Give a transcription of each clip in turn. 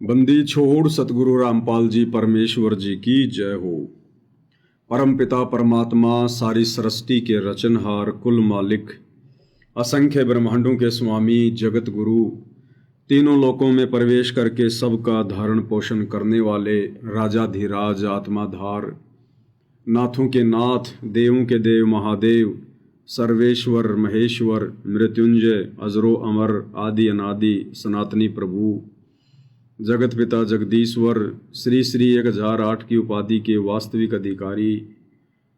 बंदी छोड़ सतगुरु रामपाल जी परमेश्वर जी की जय हो। परम पिता परमात्मा सारी सृष्टि के रचनहार कुल मालिक असंख्य ब्रह्मांडों के स्वामी जगत गुरु तीनों लोकों में प्रवेश करके सबका धारण पोषण करने वाले राजाधिराज आत्माधार नाथों के नाथ देवों के देव महादेव सर्वेश्वर महेश्वर मृत्युंजय अजरो अमर आदि अनादि सनातनी प्रभु जगत पिता जगदीश्वर श्री श्री 1008 की उपाधि के वास्तविक अधिकारी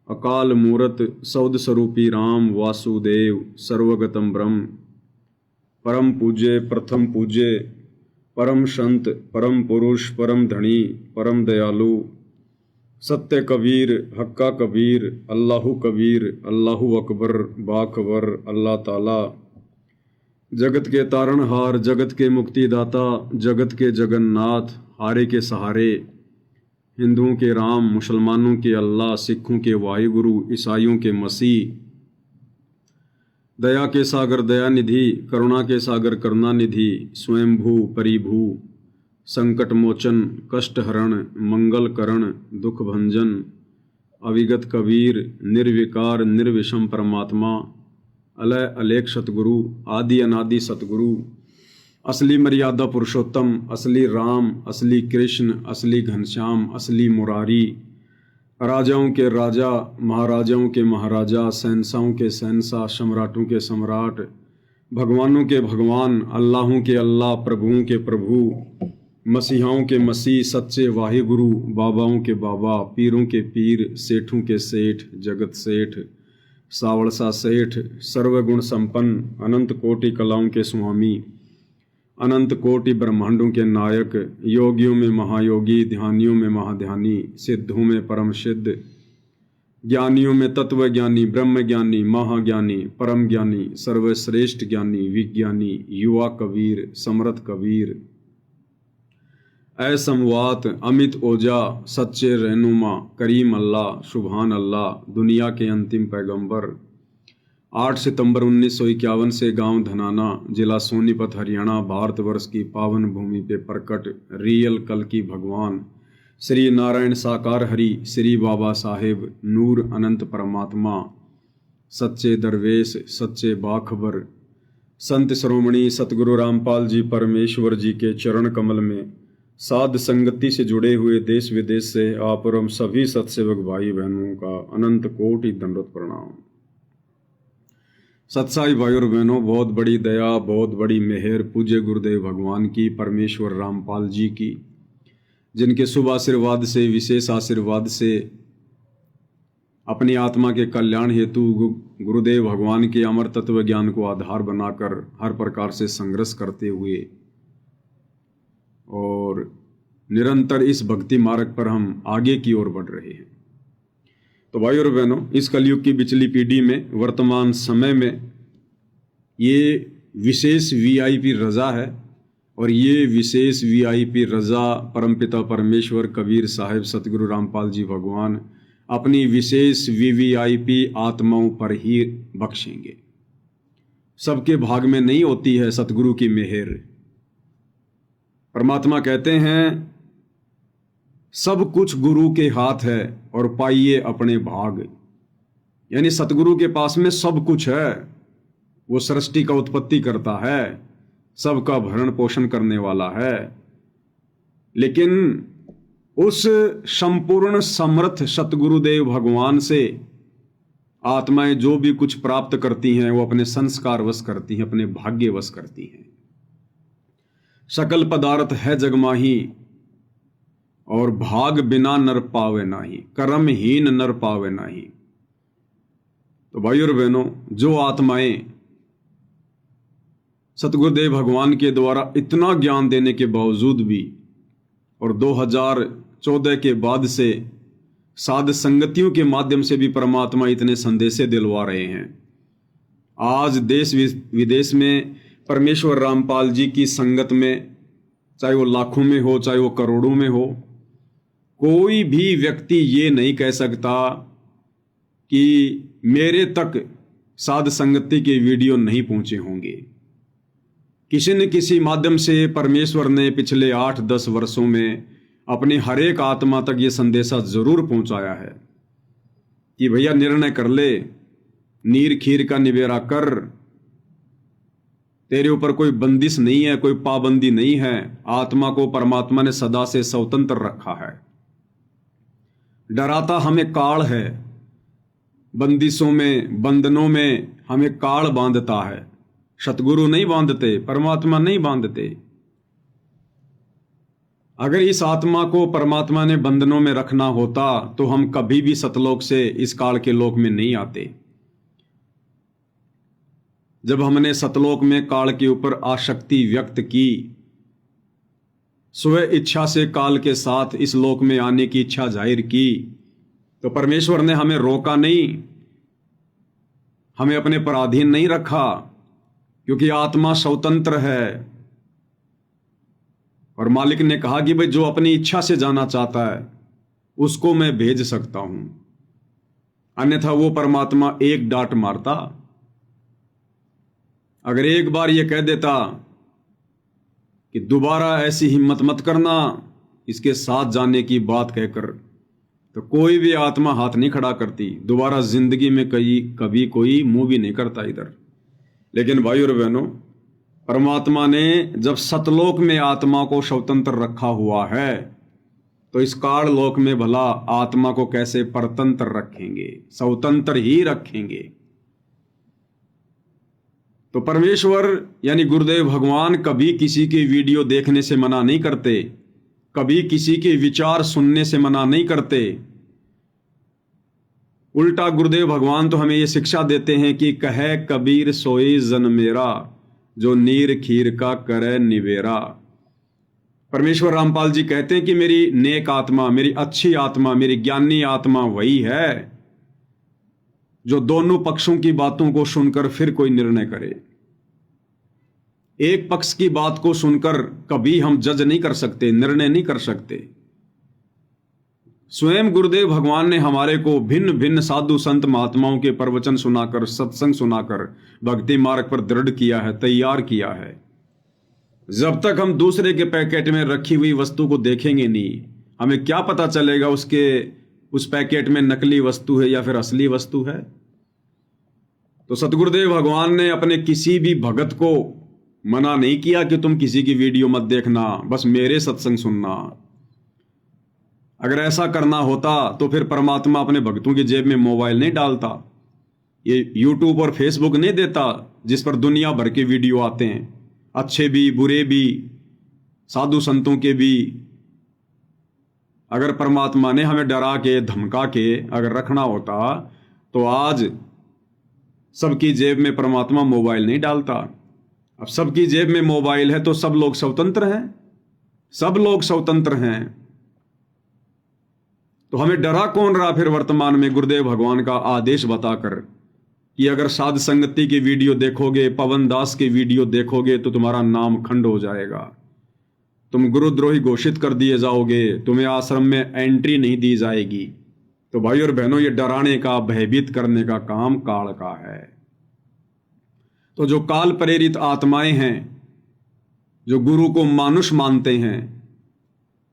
अकाल मूरत सौद स्वरूपी राम वासुदेव सर्वगतम ब्रह्म परम पूज्य प्रथम पूज्य परम संत परम पुरुष परम धनी परम दयालु सत्य कबीर हक्का कबीर अल्लाहु कबीर अल्लाहु अकबर बाखबर अल्लाह ताला जगत के तारणहार जगत के मुक्तिदाता जगत के जगन्नाथ हारे के सहारे हिंदुओं के राम मुसलमानों के अल्लाह सिखों के वायुगुरु ईसाइयों के मसीह दया के सागर दयानिधि करुणा के सागर करुणानिधि स्वयंभू परिभू संकट मोचन कष्ट हरण मंगल करण दुख भंजन अविगत कबीर निर्विकार निर्विषम परमात्मा अलय अलेख सतगुरु आदि अनादि सतगुरु असली मर्यादा पुरुषोत्तम असली राम असली कृष्ण असली घनश्याम असली मुरारी राजाओं के राजा महाराजाओं के महाराजा शहंशाहों के शहंशाह सम्राटों के सम्राट भगवानों के भगवान अल्लाहों के अल्लाह प्रभुओं के प्रभु मसीहाओं के मसीह सच्चे वाहिगुरु बाबाओं के बाबा पीरों के पीर सेठों के सेठ जगत सेठ सावड़सा सेठ सर्वगुण संपन्न अनंत कोटि कलाओं के स्वामी अनंत कोटि ब्रह्मांडों के नायक योगियों में महायोगी ध्यानियों में महाध्यानी सिद्धों में परम सिद्ध ज्ञानियों में तत्व ज्ञानी ब्रह्म ज्ञानी महाज्ञानी परम ज्ञानी सर्वश्रेष्ठ ज्ञानी विज्ञानी युवा कबीर समर्थ कबीर असमवात अमित ओजा सच्चे रहनुमा करीम अल्लाह सुभान अल्लाह दुनिया के अंतिम पैगंबर 8 सितंबर 1951 से गांव धनाना जिला सोनीपत हरियाणा भारतवर्ष की पावन भूमि पे प्रकट रियल कल की भगवान श्री नारायण साकार हरि श्री बाबा साहेब नूर अनंत परमात्मा सच्चे दरवेश सच्चे बाखबर संत श्रोमणी सतगुरु रामपाल जी परमेश्वर जी के चरण कमल में साध संगति से जुड़े हुए देश विदेश से आप और हम सभी सत्सेवक भाई बहनों का अनंत कोटि दंडवत प्रणाम। सत्साई भाई और बहनों, बहुत बड़ी दया बहुत बड़ी मेहर पूज्य गुरुदेव भगवान की परमेश्वर रामपाल जी की, जिनके शुभ आशीर्वाद से विशेष आशीर्वाद से अपनी आत्मा के कल्याण हेतु गुरुदेव भगवान के अमर तत्व ज्ञान को आधार बनाकर हर प्रकार से संघर्ष करते हुए और निरंतर इस भक्ति मार्ग पर हम आगे की ओर बढ़ रहे हैं। तो भाई और बहनों, इस कलयुग की बिचली पीढ़ी में वर्तमान समय में ये विशेष वीआईपी रजा है और ये विशेष वीआईपी रजा परमपिता परमेश्वर कबीर साहिब सतगुरु रामपाल जी भगवान अपनी विशेष वीवीआईपी आत्माओं पर ही बख्शेंगे। सबके भाग में नहीं होती है सतगुरु की मेहर। परमात्मा कहते हैं सब कुछ गुरु के हाथ है और पाइए अपने भाग, यानी सतगुरु के पास में सब कुछ है। वो सृष्टि का उत्पत्ति करता है, सबका भरण पोषण करने वाला है, लेकिन उस संपूर्ण समर्थ सतगुरुदेव भगवान से आत्माएं जो भी कुछ प्राप्त करती हैं वो अपने संस्कारवश करती हैं, अपने भाग्यवश करती हैं। सकल पदार्थ है जगमाही और भाग बिना नर पावे नाही, कर्महीन नर पावे नाही। तो भाई और बहनों, जो आत्माएं सतगुरुदेव भगवान के द्वारा इतना ज्ञान देने के बावजूद भी और 2014 के बाद से साध संगतियों के माध्यम से भी परमात्मा इतने संदेशे दिलवा रहे हैं। आज देश विदेश में परमेश्वर रामपाल जी की संगत में, चाहे वो लाखों में हो चाहे वो करोड़ों में हो, कोई भी व्यक्ति ये नहीं कह सकता कि मेरे तक साध संगति के वीडियो नहीं पहुंचे होंगे। किसी न किसी माध्यम से परमेश्वर ने पिछले 8-10 वर्षों में अपनी हर एक आत्मा तक ये संदेशा जरूर पहुंचाया है कि भैया निर्णय कर ले, नीर खीर का निबेरा कर, तेरे ऊपर कोई बंदिश नहीं है, कोई पाबंदी नहीं है। आत्मा को परमात्मा ने सदा से स्वतंत्र रखा है। डराता हमें काल है, बंदिशों में, बंधनों में हमें काल बांधता है। सतगुरु नहीं बांधते, परमात्मा नहीं बांधते। अगर इस आत्मा को परमात्मा ने बंधनों में रखना होता तो हम कभी भी सतलोक से इस काल के लोक में नहीं आते। जब हमने सतलोक में काल के ऊपर आसक्ति व्यक्त की, स्व इच्छा से काल के साथ इस लोक में आने की इच्छा जाहिर की, तो परमेश्वर ने हमें रोका नहीं, हमें अपने पराधीन नहीं रखा, क्योंकि आत्मा स्वतंत्र है। और मालिक ने कहा कि भाई जो अपनी इच्छा से जाना चाहता है उसको मैं भेज सकता हूं, अन्यथा वो परमात्मा एक डांट मारता। अगर एक बार ये कह देता कि दोबारा ऐसी हिम्मत मत करना इसके साथ जाने की बात कहकर, तो कोई भी आत्मा हाथ नहीं खड़ा करती, दोबारा जिंदगी में कभी कोई मुंह भी नहीं करता इधर। लेकिन भाई और बहनों, परमात्मा ने जब सतलोक में आत्मा को स्वतंत्र रखा हुआ है, तो इस काल लोक में भला आत्मा को कैसे परतंत्र रखेंगे? स्वतंत्र ही रखेंगे। तो परमेश्वर यानी गुरुदेव भगवान कभी किसी की वीडियो देखने से मना नहीं करते, कभी किसी के विचार सुनने से मना नहीं करते। उल्टा गुरुदेव भगवान तो हमें ये शिक्षा देते हैं कि कहे कबीर सोई जन मेरा, जो नीर खीर का करे निवेरा। परमेश्वर रामपाल जी कहते हैं कि मेरी नेक आत्मा, मेरी अच्छी आत्मा, मेरी ज्ञानी आत्मा वही है जो दोनों पक्षों की बातों को सुनकर फिर कोई निर्णय करे। एक पक्ष की बात को सुनकर कभी हम जज नहीं कर सकते, निर्णय नहीं कर सकते। स्वयं गुरुदेव भगवान ने हमारे को भिन्न भिन्न साधु संत महात्माओं के प्रवचन सुनाकर, सत्संग सुनाकर भक्ति मार्ग पर दृढ़ किया है, तैयार किया है। जब तक हम दूसरे के पैकेट में रखी हुई वस्तु को देखेंगे नहीं, हमें क्या पता चलेगा उस पैकेट में नकली वस्तु है या फिर असली वस्तु है। तो सतगुरुदेव भगवान ने अपने किसी भी भगत को मना नहीं किया कि तुम किसी की वीडियो मत देखना, बस मेरे सत्संग सुनना। अगर ऐसा करना होता तो फिर परमात्मा अपने भक्तों की जेब में मोबाइल नहीं डालता, ये यूट्यूब और फेसबुक नहीं देता जिस पर दुनिया भर के वीडियो आते हैं, अच्छे भी बुरे भी, साधु संतों के भी। अगर परमात्मा ने हमें डरा के धमका के अगर रखना होता तो आज सबकी जेब में परमात्मा मोबाइल नहीं डालता। अब सबकी जेब में मोबाइल है तो सब लोग स्वतंत्र हैं, सब लोग स्वतंत्र हैं। तो हमें डरा कौन रहा फिर वर्तमान में गुरुदेव भगवान का आदेश बताकर कि अगर साध संगति की वीडियो देखोगे, पवन दास की वीडियो देखोगे तो तुम्हारा नाम खंड हो जाएगा, तुम गुरुद्रोही घोषित कर दिए जाओगे, तुम्हें आश्रम में एंट्री नहीं दी जाएगी। तो भाई और बहनों, ये डराने का, भयभीत करने का काम काल का है। तो जो काल प्रेरित आत्माएं हैं, जो गुरु को मानुष मानते हैं,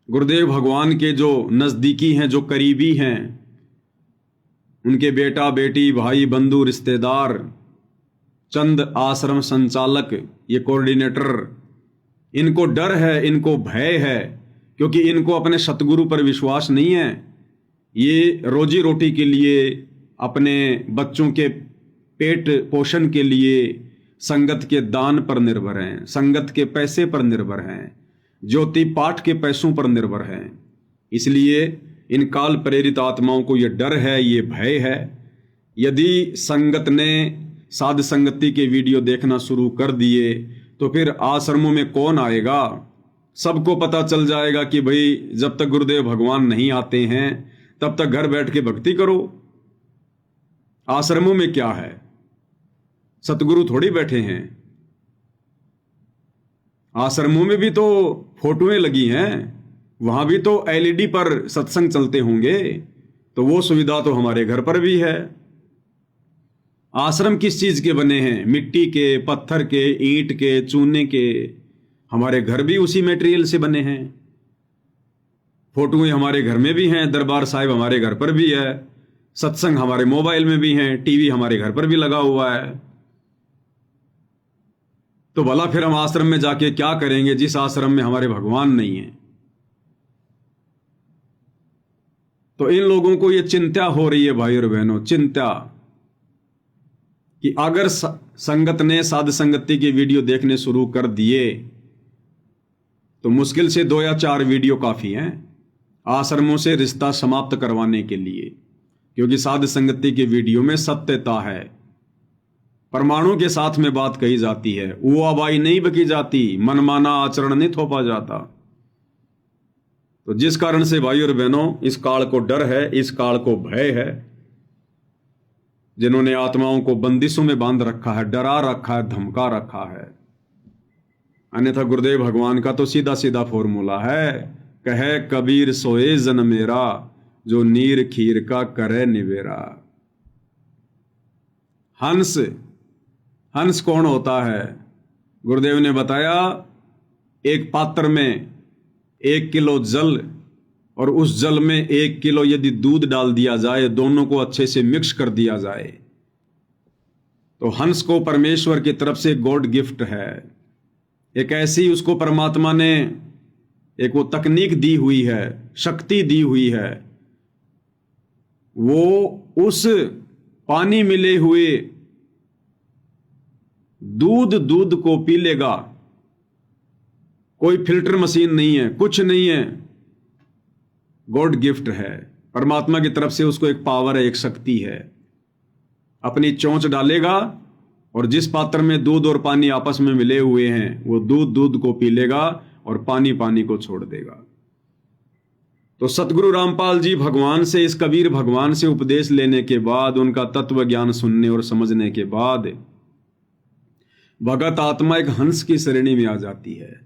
गुरुदेव भगवान के जो नजदीकी हैं, जो करीबी हैं, उनके बेटा बेटी, भाई बंधु, रिश्तेदार, चंद आश्रम संचालक, ये कोऑर्डिनेटर, इनको डर है, इनको भय है, क्योंकि इनको अपने सतगुरु पर विश्वास नहीं है। ये रोजी रोटी के लिए, अपने बच्चों के पेट पोषण के लिए संगत के दान पर निर्भर हैं, संगत के पैसे पर निर्भर हैं, ज्योति पाठ के पैसों पर निर्भर हैं। इसलिए इन काल प्रेरित आत्माओं को ये डर है, ये भय है। यदि संगत ने साध संगति के वीडियो देखना शुरू कर दिए तो फिर आश्रमों में कौन आएगा? सबको पता चल जाएगा कि भाई जब तक गुरुदेव भगवान नहीं आते हैं तब तक घर बैठ के भक्ति करो। आश्रमों में क्या है? सतगुरु थोड़ी बैठे हैं। आश्रमों में भी तो फोटोएं लगी हैं, वहां भी तो एलईडी पर सत्संग चलते होंगे, तो वो सुविधा तो हमारे घर पर भी है। आश्रम किस चीज के बने हैं? मिट्टी के, पत्थर के, ईंट के, चूने के। हमारे घर भी उसी मटेरियल से बने हैं। फोटोएं हमारे घर में भी हैं, दरबार साहिब हमारे घर पर भी है, सत्संग हमारे मोबाइल में भी हैं, टीवी हमारे घर पर भी लगा हुआ है। तो भला फिर हम आश्रम में जाके क्या करेंगे जिस आश्रम में हमारे भगवान नहीं है? तो इन लोगों को ये चिंता हो रही है भाई और बहनों, चिंता कि अगर संगत ने साध संगति की वीडियो देखने शुरू कर दिए तो मुश्किल से 2 या 4 वीडियो काफी हैं आश्रमों से रिश्ता समाप्त करवाने के लिए, क्योंकि साध संगति की वीडियो में सत्यता है, परमाणु के साथ में बात कही जाती है, वो आबाई नहीं बकी जाती, मनमाना आचरण नहीं थोपा जाता। तो जिस कारण से भाई और बहनों इस काल को डर है, इस काल को भय है, जिन्होंने आत्माओं को बंदिशों में बांध रखा है, डरा रखा है, धमका रखा है। अन्यथा गुरुदेव भगवान का तो सीधा सीधा फॉर्मूला है, कहे कबीर सोए जन मेरा, जो नीर खीर का करे निवेरा। हंस, हंस कौन होता है? गुरुदेव ने बताया, एक पात्र में 1 किलो जल और उस जल में 1 किलो यदि दूध डाल दिया जाए, दोनों को अच्छे से मिक्स कर दिया जाए, तो हंस को परमेश्वर की तरफ से गॉड गिफ्ट है। एक ऐसी उसको परमात्मा ने एक वो तकनीक दी हुई है, शक्ति दी हुई है, वो उस पानी मिले हुए दूध को पी लेगा। कोई फिल्टर मशीन नहीं है, कुछ नहीं है, गॉड गिफ्ट है। परमात्मा की तरफ से उसको एक पावर है, एक शक्ति है। अपनी चोंच डालेगा और जिस पात्र में दूध और पानी आपस में मिले हुए हैं, वो दूध को पी लेगा और पानी को छोड़ देगा। तो सतगुरु रामपाल जी भगवान से, इस कबीर भगवान से उपदेश लेने के बाद, उनका तत्व ज्ञान सुनने और समझने के बाद, भगत आत्मा एक हंस की श्रेणी में आ जाती है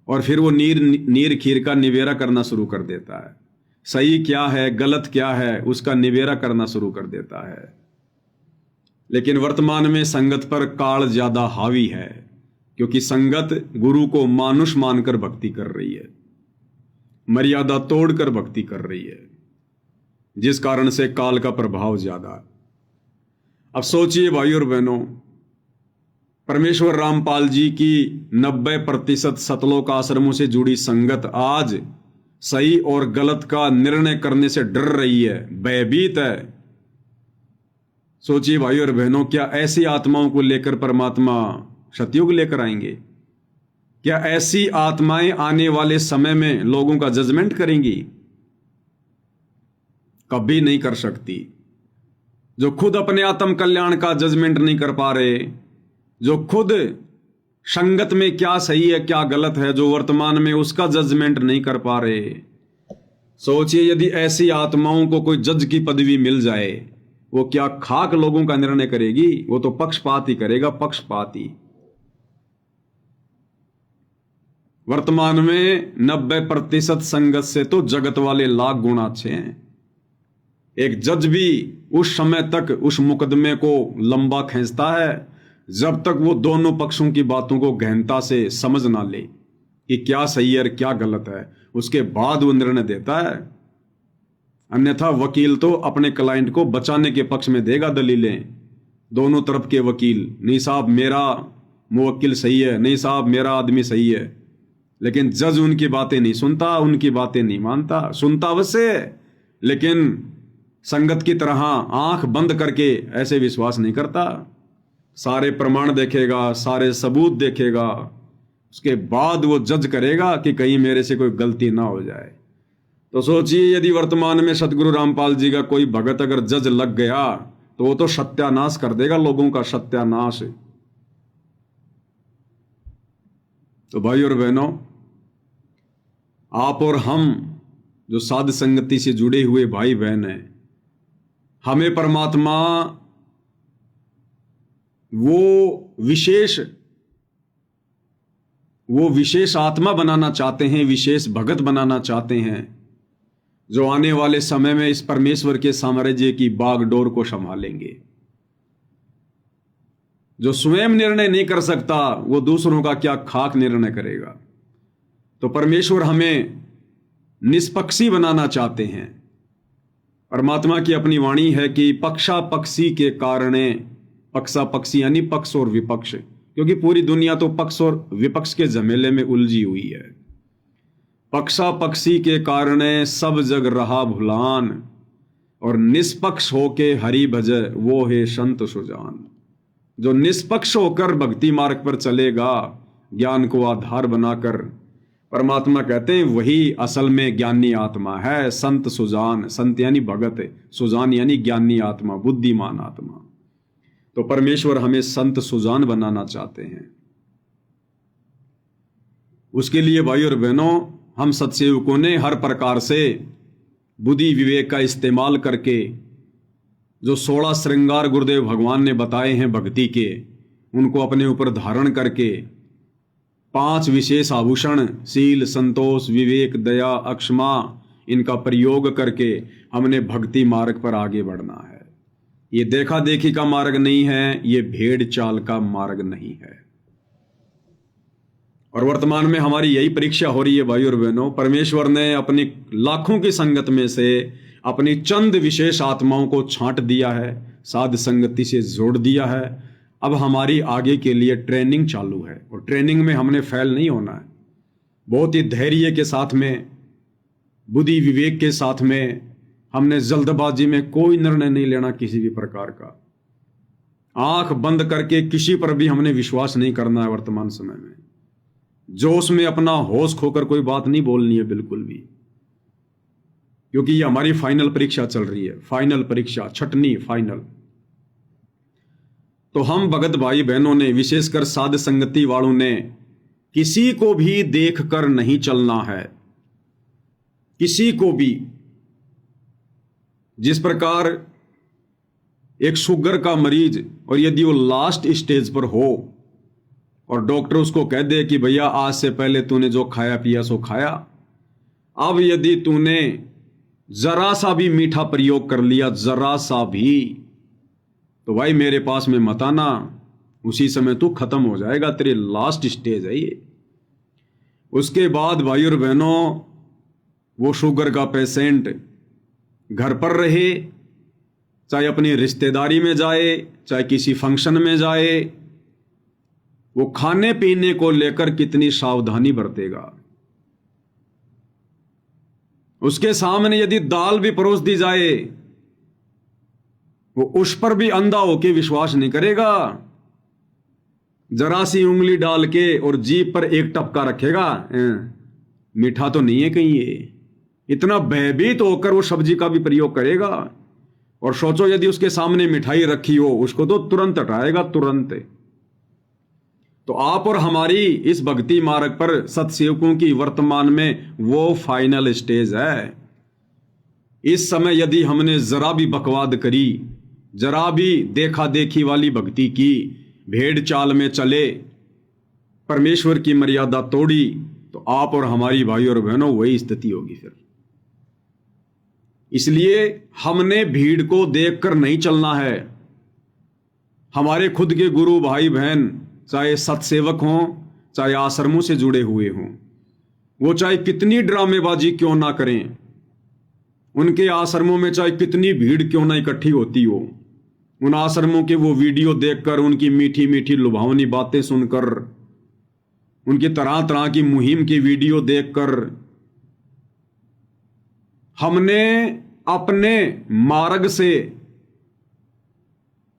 और फिर वो नीर खीर का निवेरा करना शुरू कर देता है। सही क्या है, गलत क्या है, उसका निवेरा करना शुरू कर देता है। लेकिन वर्तमान में संगत पर काल ज्यादा हावी है, क्योंकि संगत गुरु को मानुष मानकर भक्ति कर रही है, मर्यादा तोड़कर भक्ति कर रही है, जिस कारण से काल का प्रभाव ज्यादा। अब सोचिए भाई और बहनों, परमेश्वर रामपाल जी की 90% सतलोक आश्रमों से जुड़ी संगत आज सही और गलत का निर्णय करने से डर रही है, भयभीत है। सोचिए भाई और बहनों, क्या ऐसी आत्माओं को लेकर परमात्मा सतयुग लेकर आएंगे? क्या ऐसी आत्माएं आने वाले समय में लोगों का जजमेंट करेंगी? कभी नहीं कर सकती। जो खुद अपने आत्म कल्याण का जजमेंट नहीं कर पा रहे, जो खुद संगत में क्या सही है क्या गलत है, जो वर्तमान में उसका जजमेंट नहीं कर पा रहे, सोचिए यदि ऐसी आत्माओं को कोई जज की पदवी मिल जाए, वो क्या खाक लोगों का निर्णय करेगी? वो तो पक्षपात ही करेगा, पक्षपात ही। वर्तमान में 90% संगत से तो जगत वाले लाख गुना अच्छे हैं। एक जज भी उस समय तक उस मुकदमे को लंबा खींचता है जब तक वो दोनों पक्षों की बातों को गहनता से समझ ना ले कि क्या सही है और क्या गलत है, उसके बाद वो निर्णय देता है। अन्यथा वकील तो अपने क्लाइंट को बचाने के पक्ष में देगा दलीलें, दोनों तरफ के वकील, नहीं साहब मेरा मुवक्किल सही है, नहीं साहब मेरा आदमी सही है। लेकिन जज उनकी बातें नहीं सुनता, उनकी बातें नहीं मानता, सुनता अवश्य, लेकिन संगत की तरह आंख बंद करके ऐसे विश्वास नहीं करता। सारे प्रमाण देखेगा, सारे सबूत देखेगा, उसके बाद वो जज करेगा कि कहीं मेरे से कोई गलती ना हो जाए। तो सोचिए यदि वर्तमान में सतगुरु रामपाल जी का कोई भगत अगर जज लग गया तो वो तो सत्यानाश कर देगा, लोगों का सत्यानाश। तो भाई और बहनों, आप और हम जो साध संगति से जुड़े हुए भाई बहन हैं, हमें परमात्मा वो विशेष आत्मा बनाना चाहते हैं, विशेष भगत बनाना चाहते हैं, जो आने वाले समय में इस परमेश्वर के साम्राज्य की बागडोर को संभालेंगे। जो स्वयं निर्णय नहीं कर सकता वो दूसरों का क्या खाक निर्णय करेगा। तो परमेश्वर हमें निष्पक्षी बनाना चाहते हैं। परमात्मा की अपनी वाणी है कि पक्षा पक्षी के कारणे, पक्षा पक्षी यानी पक्ष और विपक्ष, क्योंकि पूरी दुनिया तो पक्ष और विपक्ष के झमेले में उलझी हुई है। पक्षा पक्षी के कारणे सब जग रहा भुलान, और निष्पक्ष होके हरि भजय वो है संत सुजान। जो निष्पक्ष होकर भक्ति मार्ग पर चलेगा, ज्ञान को आधार बनाकर, परमात्मा कहते हैं वही असल में ज्ञानी आत्मा है। संत सुजान, संत यानी भगत, सुजान यानी ज्ञानी आत्मा, बुद्धिमान आत्मा। तो परमेश्वर हमें संत सुजान बनाना चाहते हैं। उसके लिए भाई और बहनों, हम सत्सेवकों ने हर प्रकार से बुद्धि विवेक का इस्तेमाल करके जो 16 श्रृंगार गुरुदेव भगवान ने बताए हैं भक्ति के, उनको अपने ऊपर धारण करके 5 विशेष आभूषण शील, संतोष, विवेक, दया, अक्षमा, इनका प्रयोग करके हमने भक्ति मार्ग पर आगे बढ़ना है। ये देखा देखी का मार्ग नहीं है, ये भेड़ चाल का मार्ग नहीं है। और वर्तमान में हमारी यही परीक्षा हो रही है भाई और बहनों। परमेश्वर ने अपनी लाखों की संगत में से अपनी चंद विशेष आत्माओं को छांट दिया है, साध संगति से जोड़ दिया है। अब हमारी आगे के लिए ट्रेनिंग चालू है, और ट्रेनिंग में हमने फेल नहीं होना है। बहुत ही धैर्य के साथ में, बुद्धि विवेक के साथ में, हमने जल्दबाजी में कोई निर्णय नहीं लेना किसी भी प्रकार का। आंख बंद करके किसी पर भी हमने विश्वास नहीं करना है वर्तमान समय में। जोश में अपना होश खोकर कोई बात नहीं बोलनी है बिल्कुल भी, क्योंकि ये हमारी फाइनल परीक्षा चल रही है। फाइनल परीक्षा, छठनी फाइनल। तो हम भगत भाई बहनों ने, विशेषकर साध संगति वालों ने, किसी को भी देखकर नहीं चलना है। किसी को भी। जिस प्रकार एक शुगर का मरीज, और यदि वो लास्ट स्टेज पर हो और डॉक्टर उसको कह दे कि भैया आज से पहले तूने जो खाया पिया सो खाया, अब यदि तूने जरा सा भी मीठा प्रयोग कर लिया, जरा सा भी, तो भाई मेरे पास में मत आना, उसी समय तू खत्म हो जाएगा, तेरे लास्ट स्टेज है ये। उसके बाद भाई और बहनों, वो शुगर का पेशेंट घर पर रहे, चाहे अपनी रिश्तेदारी में जाए, चाहे किसी फंक्शन में जाए, वो खाने पीने को लेकर कितनी सावधानी बरतेगा। उसके सामने यदि दाल भी परोस दी जाए, वो उस पर भी अंधा होके विश्वास नहीं करेगा। जरा सी उंगली डाल के और जीभ पर एक टपका रखेगा, मीठा तो नहीं है कहीं ये। इतना भयभीत होकर वो सब्जी का भी प्रयोग करेगा। और सोचो यदि उसके सामने मिठाई रखी हो, उसको तो तुरंत हटाएगा, तुरंत। तो आप और हमारी इस भक्ति मार्ग पर सत्सेवकों की वर्तमान में वो फाइनल स्टेज है। इस समय यदि हमने जरा भी बकवाद करी, जरा भी देखा देखी वाली भक्ति की, भेड़ चाल में चले, परमेश्वर की मर्यादा तोड़ी, तो आप और हमारी भाई और बहनों वही स्थिति होगी फिर। इसलिए हमने भीड़ को देखकर नहीं चलना है। हमारे खुद के गुरु भाई बहन, चाहे सत्सेवक हों, चाहे आश्रमों से जुड़े हुए हों, वो चाहे कितनी ड्रामेबाजी क्यों ना करें, उनके आश्रमों में चाहे कितनी भीड़ क्यों ना इकट्ठी होती हो, उन आश्रमों के वो वीडियो देखकर, उनकी मीठी मीठी लुभावनी बातें सुनकर, उनकी तरह तरह की मुहिम की वीडियो देखकर, हमने अपने मार्ग से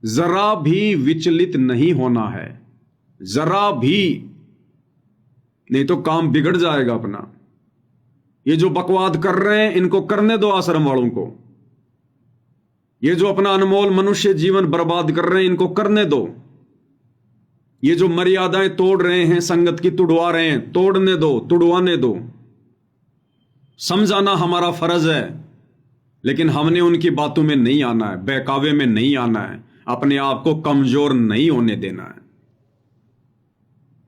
जरा भी विचलित नहीं होना है, जरा भी, नहीं तो काम बिगड़ जाएगा अपना। ये जो बकवाद कर रहे हैं इनको करने दो आश्रम वालों को। ये जो अपना अनमोल मनुष्य जीवन बर्बाद कर रहे हैं इनको करने दो। ये जो मर्यादाएं तोड़ रहे हैं, संगत की तुड़वा रहे हैं, तोड़ने दो, तुड़वाने दो। समझाना हमारा फर्ज है, लेकिन हमने उनकी बातों में नहीं आना है, बहकावे में नहीं आना है, अपने आप को कमजोर नहीं होने देना है।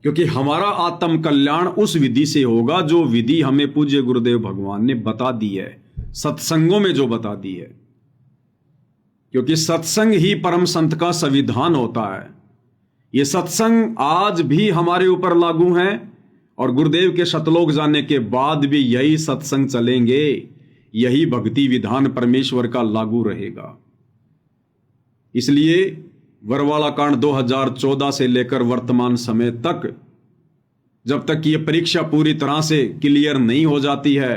क्योंकि हमारा आत्म कल्याण उस विधि से होगा जो विधि हमें पूज्य गुरुदेव भगवान ने बता दी है, सत्संगों में जो बता दी है। क्योंकि सत्संग ही परम संत का संविधान होता है। ये सत्संग आज भी हमारे ऊपर लागू हैं और गुरुदेव के शतलोक जाने के बाद भी यही सत्संग चलेंगे, यही भक्ति विधान परमेश्वर का लागू रहेगा। इसलिए वरवाला कांड 2014 से लेकर वर्तमान समय तक, जब तक ये परीक्षा पूरी तरह से क्लियर नहीं हो जाती है,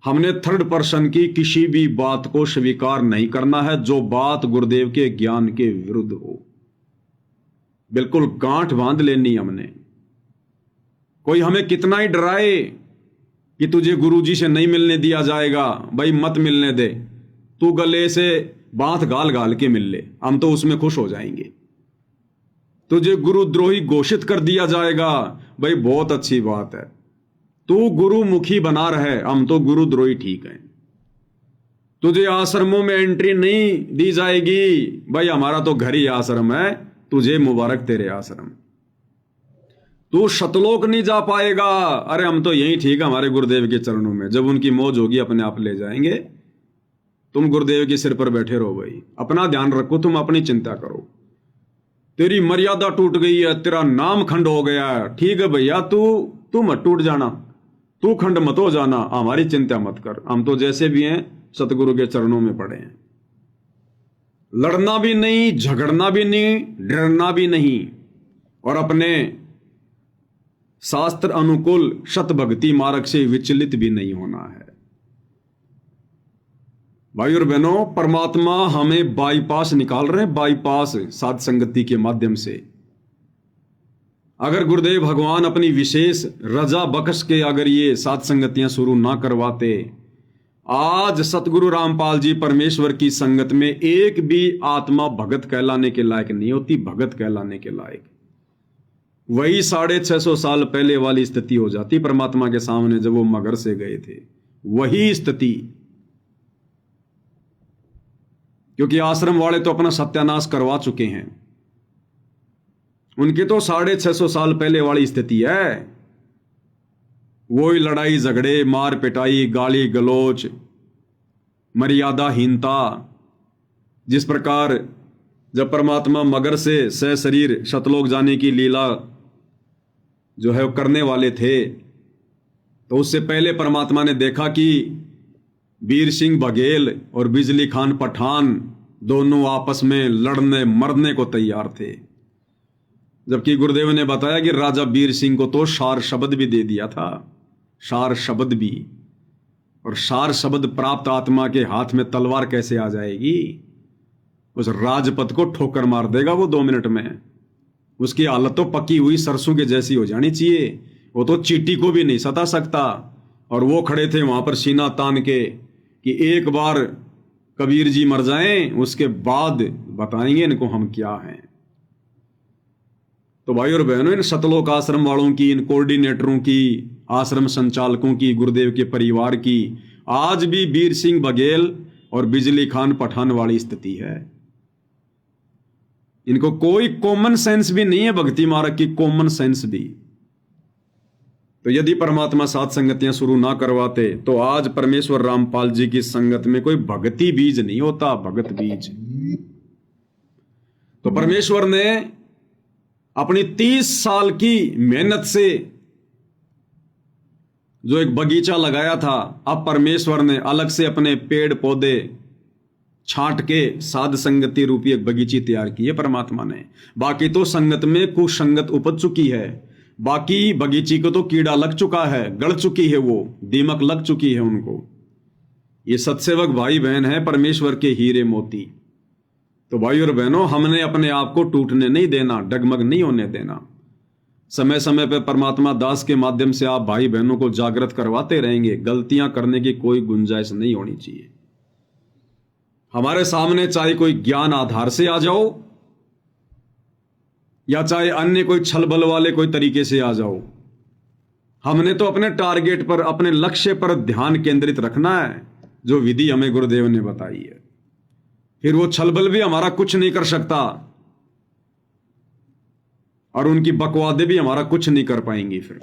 हमने थर्ड पर्सन की किसी भी बात को स्वीकार नहीं करना है जो बात गुरुदेव के ज्ञान के विरुद्ध हो। बिल्कुल गांठ बांध लेनी हमने। कोई हमें कितना ही डराए कि तुझे गुरुजी से नहीं मिलने दिया जाएगा, भाई मत मिलने दे, तू गले से बांध गाल गाल के मिल ले, हम तो उसमें खुश हो जाएंगे। तुझे गुरुद्रोही घोषित कर दिया जाएगा, भाई बहुत अच्छी बात है, तू गुरुमुखी बना रहे, हम तो गुरुद्रोही ठीक है। तुझे आश्रमों में एंट्री नहीं दी जाएगी, भाई हमारा तो घर ही आश्रम है, तुझे मुबारक तेरे आश्रम। तू शतलोक नहीं जा पाएगा, अरे हम तो यही ठीक है हमारे गुरुदेव के चरणों में, जब उनकी मौज होगी अपने आप ले जाएंगे। तुम गुरुदेव के सिर पर बैठे रहो भाई, अपना ध्यान रखो, तुम अपनी चिंता करो। तेरी मर्यादा टूट गई है, तेरा नाम खंड हो गया है, ठीक है भैया, तू मत टूट जाना, तू खंड मत हो जाना, हमारी चिंता मत कर, हम तो जैसे भी हैं सतगुरु के चरणों में पड़े हैं। लड़ना भी नहीं, झगड़ना भी नहीं, डरना भी नहीं, और अपने शास्त्र अनुकूल शत भक्ति मार्ग से विचलित भी नहीं होना है। भाई और बहनों, परमात्मा हमें बाईपास निकाल रहे हैं, बाईपास साध संगति के माध्यम से। अगर गुरुदेव भगवान अपनी विशेष रजा बख्श के अगर ये साध संगतियां शुरू ना करवाते, आज सतगुरु रामपाल जी परमेश्वर की संगत में एक भी आत्मा भगत कहलाने के लायक नहीं होती, भगत कहलाने के लायक। वही 650 साल पहले वाली स्थिति हो जाती परमात्मा के सामने जब वो मगर से गए थे, वही स्थिति। क्योंकि आश्रम वाले तो अपना सत्यानाश करवा चुके हैं, उनकी तो 650 साल पहले वाली स्थिति है। वही लड़ाई झगड़े, मार पिटाई, गाली गलोच, मर्यादाहीनता। जिस प्रकार जब परमात्मा मगर से सशरीर शतलोक जाने की लीला जो है वो करने वाले थे, तो उससे पहले परमात्मा ने देखा कि वीर सिंह बघेल और बिजली खान पठान दोनों आपस में लड़ने मरने को तैयार थे। जबकि गुरुदेव ने बताया कि राजा वीर सिंह को तो शार शब्द भी दे दिया था, शार शब्द भी। और शार शब्द प्राप्त आत्मा के हाथ में तलवार कैसे आ जाएगी? उस राजपथ को ठोकर मार देगा वो 2 मिनट में। उसकी हालत तो पकी हुई सरसों के जैसी हो जानी चाहिए, वो तो चींटी को भी नहीं सता सकता। और वो खड़े थे वहां पर सीना तान के कि एक बार कबीर जी मर जाएं, उसके बाद बताएंगे इनको हम क्या हैं। तो भाई और बहनों, इन सतलोक आश्रम वालों की, इन कोऑर्डिनेटरों की, आश्रम संचालकों की, गुरुदेव के परिवार की आज भी वीर सिंह बघेल और बिजली खान पठान वाली स्थिति है। इनको कोई कॉमन सेंस भी नहीं है, भक्ति मार्ग की कॉमन सेंस भी। तो यदि परमात्मा साथ संगतियां शुरू ना करवाते तो आज परमेश्वर रामपाल जी की संगत में कोई भक्ति बीज नहीं होता, भगत बीज। तो परमेश्वर ने अपनी 30 साल की मेहनत से जो एक बगीचा लगाया था, अब परमेश्वर ने अलग से अपने पेड़ पौधे छांट के साध संगति रूपी एक बगीची तैयार की है परमात्मा ने। बाकी तो संगत में कुसंगत उपज चुकी है, बाकी बगीची को तो कीड़ा लग चुका है, गड़ चुकी है, वो दीमक लग चुकी है उनको। ये सत्सेवक भाई बहन है परमेश्वर के हीरे मोती। तो भाई और बहनों, हमने अपने आप को टूटने नहीं देना, डगमग नहीं होने देना। समय समय पर परमात्मा दास के माध्यम से आप भाई बहनों को जागृत करवाते रहेंगे। गलतियां करने की कोई गुंजाइश नहीं होनी चाहिए। हमारे सामने चाहे कोई ज्ञान आधार से आ जाओ या चाहे अन्य कोई छल बल वाले कोई तरीके से आ जाओ, हमने तो अपने टारगेट पर, अपने लक्ष्य पर ध्यान केंद्रित रखना है, जो विधि हमें गुरुदेव ने बताई है। फिर वो छल बल भी हमारा कुछ नहीं कर सकता और उनकी बकवादे भी हमारा कुछ नहीं कर पाएंगी फिर।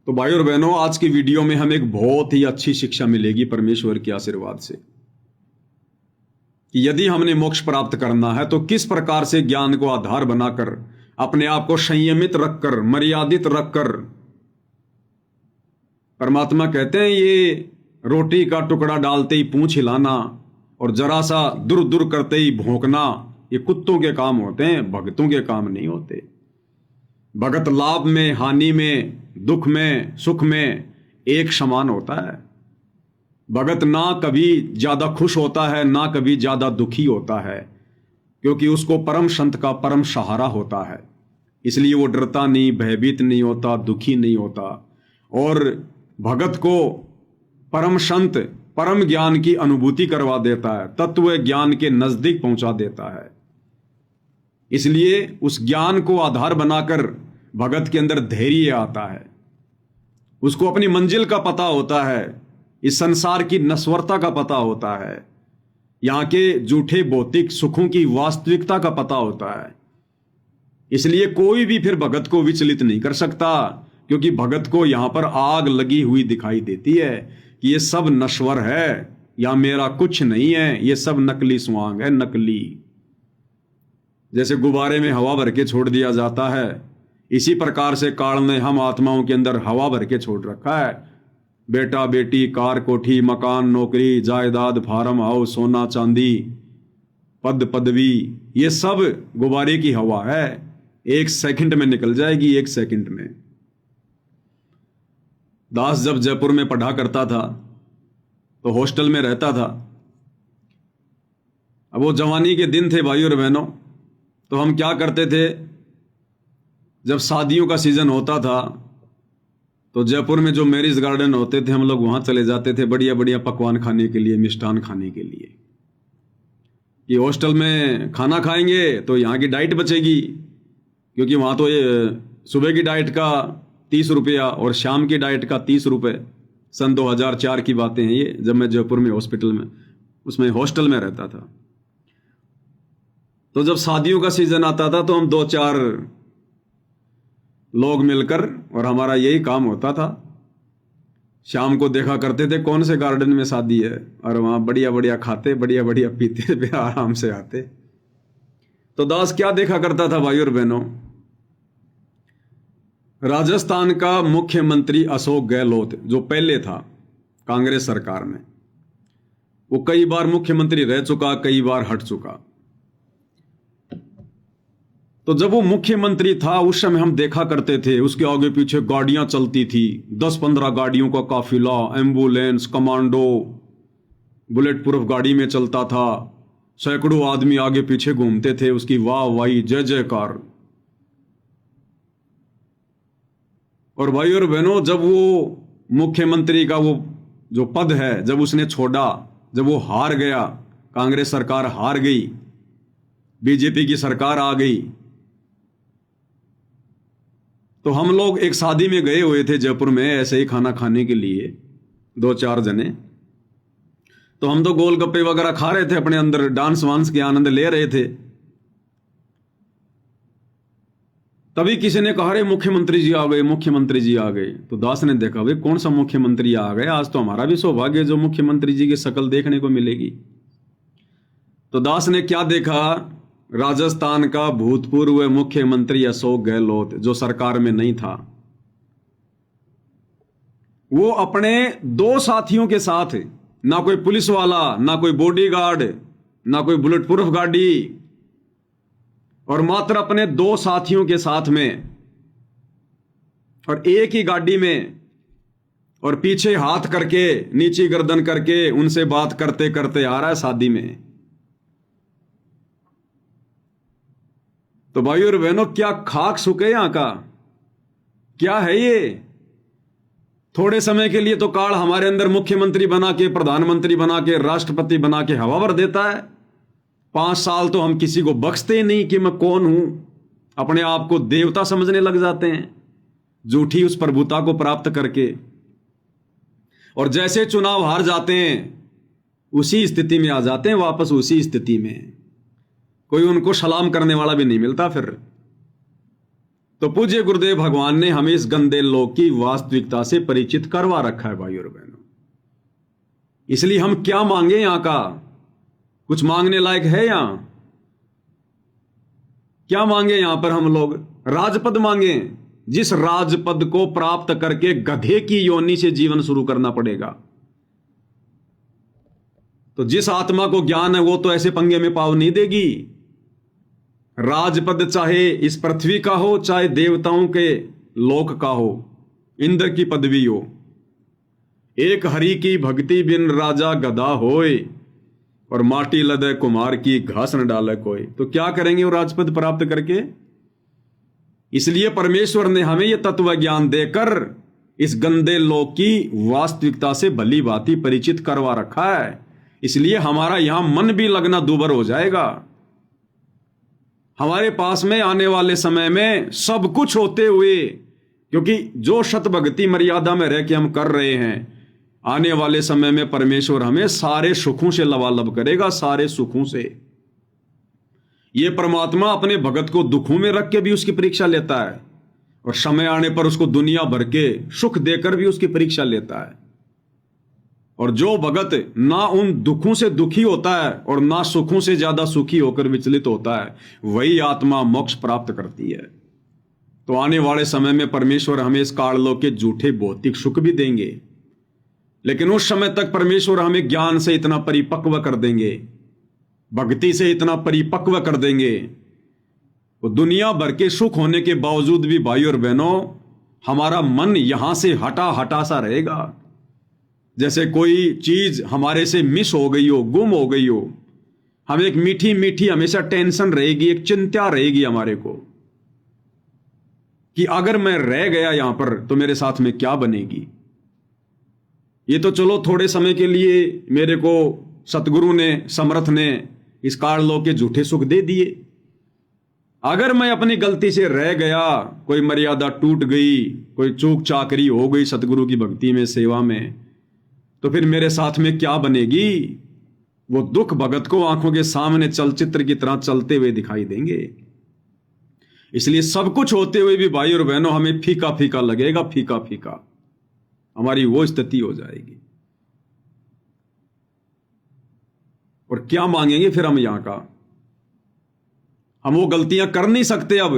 तो भाई और बहनों, आज की वीडियो में हमें एक बहुत ही अच्छी शिक्षा मिलेगी परमेश्वर के आशीर्वाद से। कि यदि हमने मोक्ष प्राप्त करना है तो किस प्रकार से ज्ञान को आधार बनाकर अपने आप को संयमित रखकर, मर्यादित रखकर। परमात्मा कहते हैं ये रोटी का टुकड़ा डालते ही पूंछ हिलाना और जरा सा दूर दूर करते ही भौंकना, ये कुत्तों के काम होते हैं, भगतों के काम नहीं होते। भगत लाभ में, हानि में, दुख में, सुख में एक समान होता है। भगत ना कभी ज्यादा खुश होता है, ना कभी ज्यादा दुखी होता है, क्योंकि उसको परम संत का परम सहारा होता है। इसलिए वो डरता नहीं, भयभीत नहीं होता, दुखी नहीं होता। और भगत को परम संत परम ज्ञान की अनुभूति करवा देता है, तत्व ज्ञान के नजदीक पहुंचा देता है। इसलिए उस ज्ञान को आधार बनाकर भगत के अंदर धैर्य आता है। उसको अपनी मंजिल का पता होता है, इस संसार की नश्वरता का पता होता है, यहां के झूठे भौतिक सुखों की वास्तविकता का पता होता है। इसलिए कोई भी फिर भगत को विचलित नहीं कर सकता, क्योंकि भगत को यहां पर आग लगी हुई दिखाई देती है कि ये सब नश्वर है, या मेरा कुछ नहीं है, ये सब नकली स्वांग है, नकली। जैसे गुब्बारे में हवा भर के छोड़ दिया जाता है, इसी प्रकार से काल ने हम आत्माओं के अंदर हवा भर के छोड़ रखा है। बेटा बेटी, कार कोठी, मकान, नौकरी, जायदाद, फार्म हाउस, सोना चांदी, पद पदवी, ये सब गुब्बारे की हवा है, एक सेकंड में निकल जाएगी, एक सेकंड में। दास जब जयपुर में पढ़ा करता था तो हॉस्टल में रहता था। अब वो जवानी के दिन थे भाई और बहनों। तो हम क्या करते थे, जब शादियों का सीजन होता था तो जयपुर में जो मैरिज गार्डन होते थे, हम लोग वहां चले जाते थे बढ़िया बढ़िया पकवान खाने के लिए, मिष्ठान खाने के लिए। कि हॉस्टल में खाना खाएंगे तो यहाँ की डाइट बचेगी, क्योंकि वहां तो ये सुबह की डाइट का 30 रुपया और शाम की डाइट का 30 रुपये। सन 2004 की बातें हैं ये, जब मैं जयपुर में हॉस्पिटल में उसमें हॉस्टल में रहता था। तो जब शादियों का सीजन आता था तो हम 2-4 लोग मिलकर, और हमारा यही काम होता था, शाम को देखा करते थे कौन से गार्डन में शादी है, और वहां बढ़िया बढ़िया खाते, बढ़िया बढ़िया पीते, फिर आराम से आते। तो दास क्या देखा करता था भाई और बहनों, राजस्थान का मुख्यमंत्री अशोक गहलोत जो पहले था कांग्रेस सरकार में, वो कई बार मुख्यमंत्री रह चुका, कई बार हट चुका। तो जब वो मुख्यमंत्री था उस समय हम देखा करते थे उसके आगे पीछे गाड़ियां चलती थी, 10-15 गाड़ियों का काफिला, एम्बुलेंस, कमांडो, बुलेट प्रूफ गाड़ी में चलता था। सैकड़ों आदमी आगे पीछे घूमते थे, उसकी वाह वाही, जय जयकार। और भाई और बहनों, जब वो मुख्यमंत्री का वो जो पद है जब उसने छोड़ा, जब वो हार गया, कांग्रेस सरकार हार गई, बीजेपी की सरकार आ गई, तो हम लोग एक शादी में गए हुए थे जयपुर में, ऐसे ही खाना खाने के लिए 2-4 जने। तो हम तो गोलगप्पे वगैरह खा रहे थे, अपने अंदर डांस वांस के आनंद ले रहे थे। तभी किसी ने कहा, रे मुख्यमंत्री जी आ गए, मुख्यमंत्री जी आ गए। तो दास ने देखा, भाई कौन सा मुख्यमंत्री आ गए, आज तो हमारा भी सौभाग्य जो मुख्यमंत्री जी की शक्ल देखने को मिलेगी। तो दास ने क्या देखा, राजस्थान का भूतपूर्व मुख्यमंत्री अशोक गहलोत जो सरकार में नहीं था, वो अपने 2 साथियों के साथ, ना कोई पुलिस वाला, ना कोई बॉडीगार्ड, ना कोई बुलेट प्रूफ गाड़ी, और मात्र अपने 2 साथियों के साथ में और एक ही गाड़ी में, और पीछे हाथ करके, नीची गर्दन करके उनसे बात करते करते आ रहा है शादी में। तो भाई और बहनों, क्या खाक सुके यहां का, क्या है ये। थोड़े समय के लिए तो काल हमारे अंदर मुख्यमंत्री बना के, प्रधानमंत्री बना के, राष्ट्रपति बना के हवा भर देता है। 5 साल तो हम किसी को बख्शते ही नहीं कि मैं कौन हूं, अपने आप को देवता समझने लग जाते हैं, झूठी उस प्रभुता को प्राप्त करके। और जैसे चुनाव हार जाते हैं उसी स्थिति में आ जाते हैं, वापस उसी स्थिति में, कोई उनको सलाम करने वाला भी नहीं मिलता फिर। तो पूज्य गुरुदेव भगवान ने हमें इस गंदे लोक की वास्तविकता से परिचित करवा रखा है भाई और बहनों। इसलिए हम क्या मांगे यहां का, कुछ मांगने लायक है यहां? क्या मांगे यहां पर हम लोग? राजपद मांगे। जिस राजपद को प्राप्त करके गधे की योनि से जीवन शुरू करना पड़ेगा। तो जिस आत्मा को ज्ञान है वो तो ऐसे पंगे में पाव नहीं देगी। राजपद चाहे इस पृथ्वी का हो, चाहे देवताओं के लोक का हो, इंद्र की पदवी हो। एक हरि की भक्ति बिन राजा गधा होए, और माटी लदे कुमार की घास न डाले कोई। तो क्या करेंगे वो राजपद प्राप्त करके? इसलिए परमेश्वर ने हमें यह तत्व ज्ञान देकर इस गंदे लोक की वास्तविकता से भली भांति परिचित करवा रखा है। इसलिए हमारा यहां मन भी लगना दूभर हो जाएगा। हमारे पास में आने वाले समय में सब कुछ होते हुए, क्योंकि जो शत भक्ति मर्यादा में रह के हम कर रहे हैं, आने वाले समय में परमेश्वर हमें सारे सुखों से लबालब करेगा, सारे सुखों से। ये परमात्मा अपने भगत को दुखों में रख के भी उसकी परीक्षा लेता है, और समय आने पर उसको दुनिया भर के सुख देकर भी उसकी परीक्षा लेता है। और जो भगत ना उन दुखों से दुखी होता है और ना सुखों से ज्यादा सुखी होकर विचलित होता है, वही आत्मा मोक्ष प्राप्त करती है। तो आने वाले समय में परमेश्वर हमें इस काललोक के झूठे भौतिक सुख भी देंगे, लेकिन उस समय तक परमेश्वर हमें ज्ञान से इतना परिपक्व कर देंगे, भक्ति से इतना परिपक्व कर देंगे, वो दुनिया भर के सुख होने के बावजूद भी भाई और बहनों हमारा मन यहां से हटा हटा सा रहेगा। जैसे कोई चीज हमारे से मिस हो गई हो, गुम हो गई हो। हमें एक मीठी मीठी हमेशा टेंशन रहेगी, एक चिंता रहेगी हमारे को कि अगर मैं रह गया यहां पर तो मेरे साथ में क्या बनेगी। ये तो चलो थोड़े समय के लिए मेरे को सतगुरु ने, समर्थ ने इस काललोक के झूठे सुख दे दिए। अगर मैं अपनी गलती से रह गया, कोई मर्यादा टूट गई, कोई चूक चाकरी हो गई सतगुरु की भक्ति में, सेवा में, तो फिर मेरे साथ में क्या बनेगी? वो दुख भगत को आंखों के सामने चलचित्र की तरह चलते हुए दिखाई देंगे। इसलिए सब कुछ होते हुए भी भाई और बहनों हमें फीका फीका लगेगा, फीका फीका हमारी वो स्थिति हो जाएगी। और क्या मांगेंगे फिर हम यहां का? हम वो गलतियां कर नहीं सकते अब,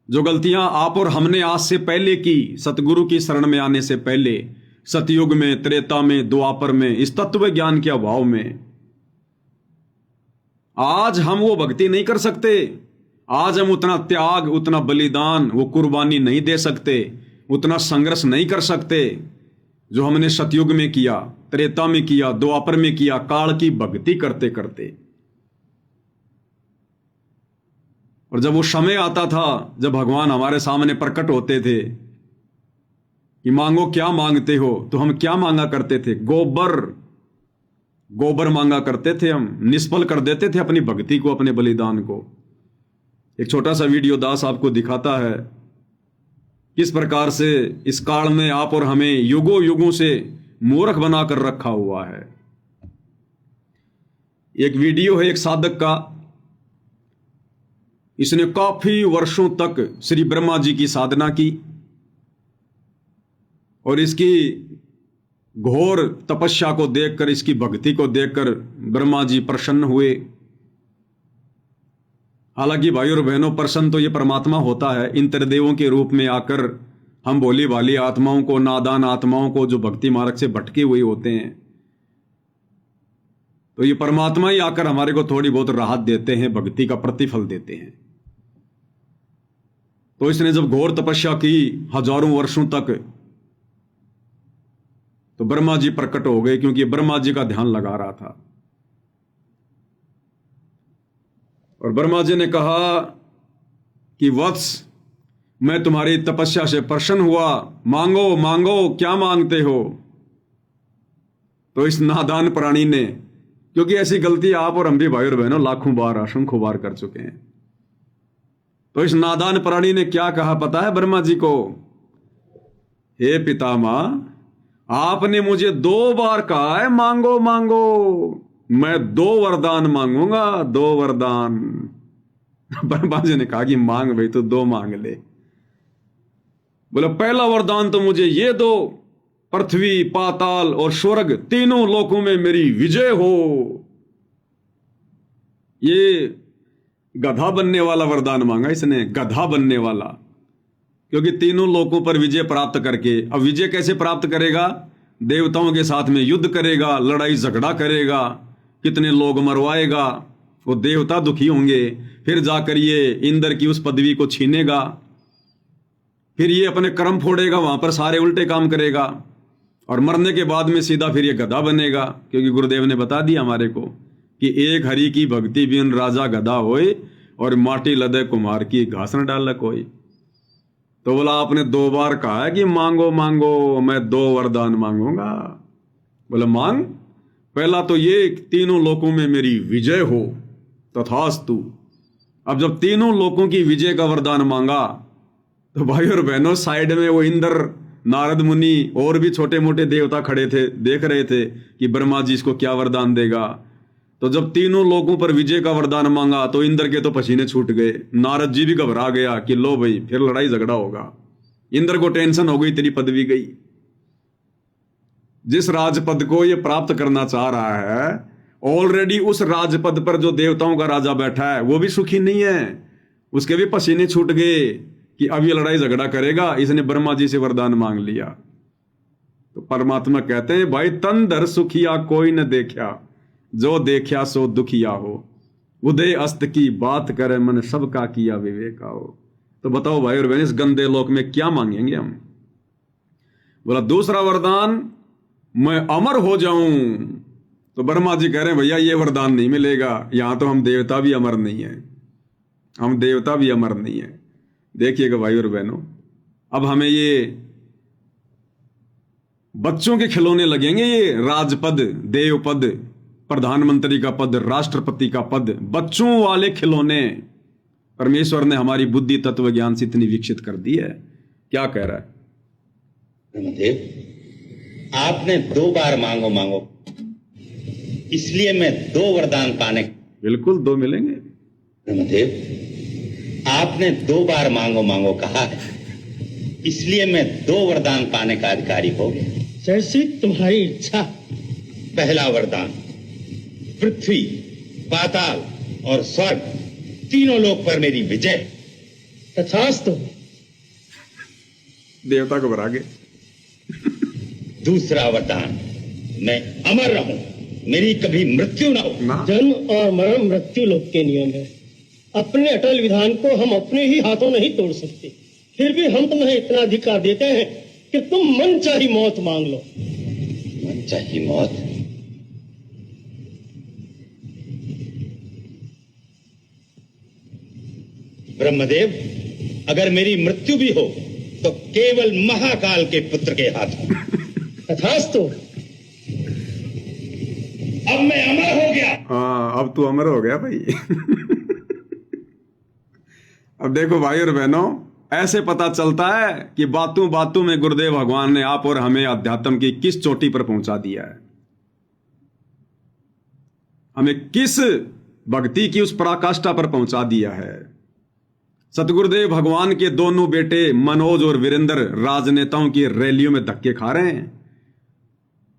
जो गलतियां आप और हमने आज से पहले की, सतगुरु की शरण में आने से पहले, सतयुग में, त्रेता में, द्वापर में, इस तत्व ज्ञान के अभाव में। आज हम वो भक्ति नहीं कर सकते। आज हम उतना त्याग, उतना बलिदान, वो कुर्बानी नहीं दे सकते, उतना संघर्ष नहीं कर सकते जो हमने सतयुग में किया, त्रेता में किया, द्वापर में किया, काल की भक्ति करते करते। और जब वो समय आता था, जब भगवान हमारे सामने प्रकट होते थे कि मांगो क्या मांगते हो, तो हम क्या मांगा करते थे? गोबर, गोबर मांगा करते थे। हम निष्फल कर देते थे अपनी भक्ति को, अपने बलिदान को। एक छोटा सा वीडियो दास आपको दिखाता है किस प्रकार से इस काल में आप और हमें युगों युगों से मूर्ख बनाकर रखा हुआ है। एक वीडियो है एक साधक का। इसने काफी वर्षों तक श्री ब्रह्मा जी की साधना की और इसकी घोर तपस्या को देखकर, इसकी भक्ति को देखकर ब्रह्मा जी प्रसन्न हुए। हालांकि भाई और बहनों, प्रसन्न तो ये परमात्मा होता है, इंद्रदेवों के रूप में आकर हम भोली भाली आत्माओं को, नादान आत्माओं को जो भक्ति मार्ग से भटके हुए होते हैं, तो ये परमात्मा ही आकर हमारे को थोड़ी बहुत राहत देते हैं, भक्ति का प्रतिफल देते हैं। तो इसने जब घोर तपस्या की हजारों वर्षों तक, तो ब्रह्मा जी प्रकट हो गए, क्योंकि ब्रह्मा जी का ध्यान लगा रहा था। और ब्रह्मा जी ने कहा कि वत्स, मैं तुम्हारी तपस्या से प्रसन्न हुआ, मांगो मांगो, क्या मांगते हो? तो इस नादान प्राणी ने, क्योंकि ऐसी गलती आप और हम भी भाई और बहनों लाखों बार, असंख्यों बार कर चुके हैं, तो इस नादान प्राणी ने क्या कहा पता है ब्रह्मा जी को? हे पितामह, आपने मुझे 2 बार कहा है मांगो मांगो, मैं 2 वरदान मांगूंगा, 2 वरदान। ब्रह्मा जी ने कहा कि मांग भाई, तो 2 मांग ले। बोले पहला वरदान तो मुझे ये दो, पृथ्वी, पाताल और स्वर्ग तीनों लोकों में मेरी विजय हो। ये गधा बनने वाला वरदान मांगा इसने, गधा बनने वाला, क्योंकि तीनों लोकों पर विजय प्राप्त करके। अब विजय कैसे प्राप्त करेगा? देवताओं के साथ में युद्ध करेगा, लड़ाई झगड़ा करेगा, कितने लोग मरवाएगा, वो देवता दुखी होंगे, फिर जाकर ये इंद्र की उस पदवी को छीनेगा, फिर ये अपने कर्म फोड़ेगा, वहां पर सारे उल्टे काम करेगा, और मरने के बाद में सीधा फिर ये गधा बनेगा। क्योंकि गुरुदेव ने बता दिया हमारे को कि एक हरि की भक्ति बिन राजा गधा होए, और माटी लदे कुम्हार की घास न डाल कोई। तो बोला आपने 2 बार कहा है कि मांगो मांगो, मैं 2 वरदान मांगूंगा। बोला मांग, पहला तो ये तीनों लोकों में मेरी विजय हो, तथास्तु। अब जब तीनों लोकों की विजय का वरदान मांगा, तो भाई और बहनों साइड में वो इंद्र, नारद मुनि और भी छोटे मोटे देवता खड़े थे, देख रहे थे कि ब्रह्मा जी इसको क्या वरदान देगा। तो जब तीनों लोगों पर विजय का वरदान मांगा तो इंद्र के तो पसीने छूट गए, नारद जी भी घबरा गया कि लो भाई फिर लड़ाई झगड़ा होगा। इंद्र को टेंशन हो गई, तेरी पदवी गई। जिस राजपद को ये प्राप्त करना चाह रहा है, ऑलरेडी उस राजपद पर जो देवताओं का राजा बैठा है वो भी सुखी नहीं है, उसके भी पसीने छूट गए कि अब ये लड़ाई झगड़ा करेगा। इसने ब्रह्मा जी से वरदान मांग लिया। तो परमात्मा कहते हैं भाई तन धर सुखिया कोई न देखा, जो देखा सो दुखिया हो, उदय अस्त की बात करे मन सबका किया विवेक आओ। तो बताओ भाई और बहन, इस गंदे लोक में क्या मांगेंगे हम? बोला दूसरा वरदान, मैं अमर हो जाऊं। तो ब्रह्मा जी कह रहे हैं भैया ये वरदान नहीं मिलेगा, यहां तो हम देवता भी अमर नहीं है, हम देवता भी अमर नहीं है। देखिएगा भाई और बहनों, अब हमें ये बच्चों के खिलौने लगेंगे, ये राजपद, देवपद, प्रधानमंत्री का पद, राष्ट्रपति का पद, बच्चों वाले खिलौने। परमेश्वर ने हमारी बुद्धि तत्व ज्ञान से इतनी विकसित कर दी है। क्या कह रहा है ब्रह्मदेव? आपने 2 बार मांगो मांगो, इसलिए मैं 2 वरदान पाने। बिल्कुल 2 मिलेंगे ब्रह्मदेव, आपने 2 बार मांगो मांगो कहा है, इसलिए मैं 2 वरदान पाने का अधिकारी हो गया। जैसी तुम्हारी इच्छा। पहला वरदान, पृथ्वी, पाताल और स्वर्ग तीनों लोक पर मेरी विजय। तथास्तु। देवता को भरा गए। दूसरा वरदान, मैं अमर रहूं, मेरी कभी मृत्यु ना हो। जन्म और मरण मृत्यु लोक के नियम है, अपने अटल विधान को हम अपने ही हाथों नहीं तोड़ सकते, फिर भी हम तुम्हें इतना अधिकार देते हैं कि तुम मन चाही मौत मांग लो। मन चाही मौत? ब्रह्मदेव, अगर मेरी मृत्यु भी हो तो केवल महाकाल के पुत्र के हाथ। तथास्तु। अब मैं अमर हो गया। हाँ, अब तू अमर हो गया भाई। अब देखो भाई और बहनों, ऐसे पता चलता है कि बातों बातों में गुरुदेव भगवान ने आप और हमें अध्यात्म की किस चोटी पर पहुंचा दिया है, हमें किस भक्ति की उस पराकाष्ठा पर पहुंचा दिया है। सतगुरुदेव भगवान के दोनों बेटे मनोज और वीरेंद्र राजनेताओं की रैलियों में धक्के खा रहे हैं,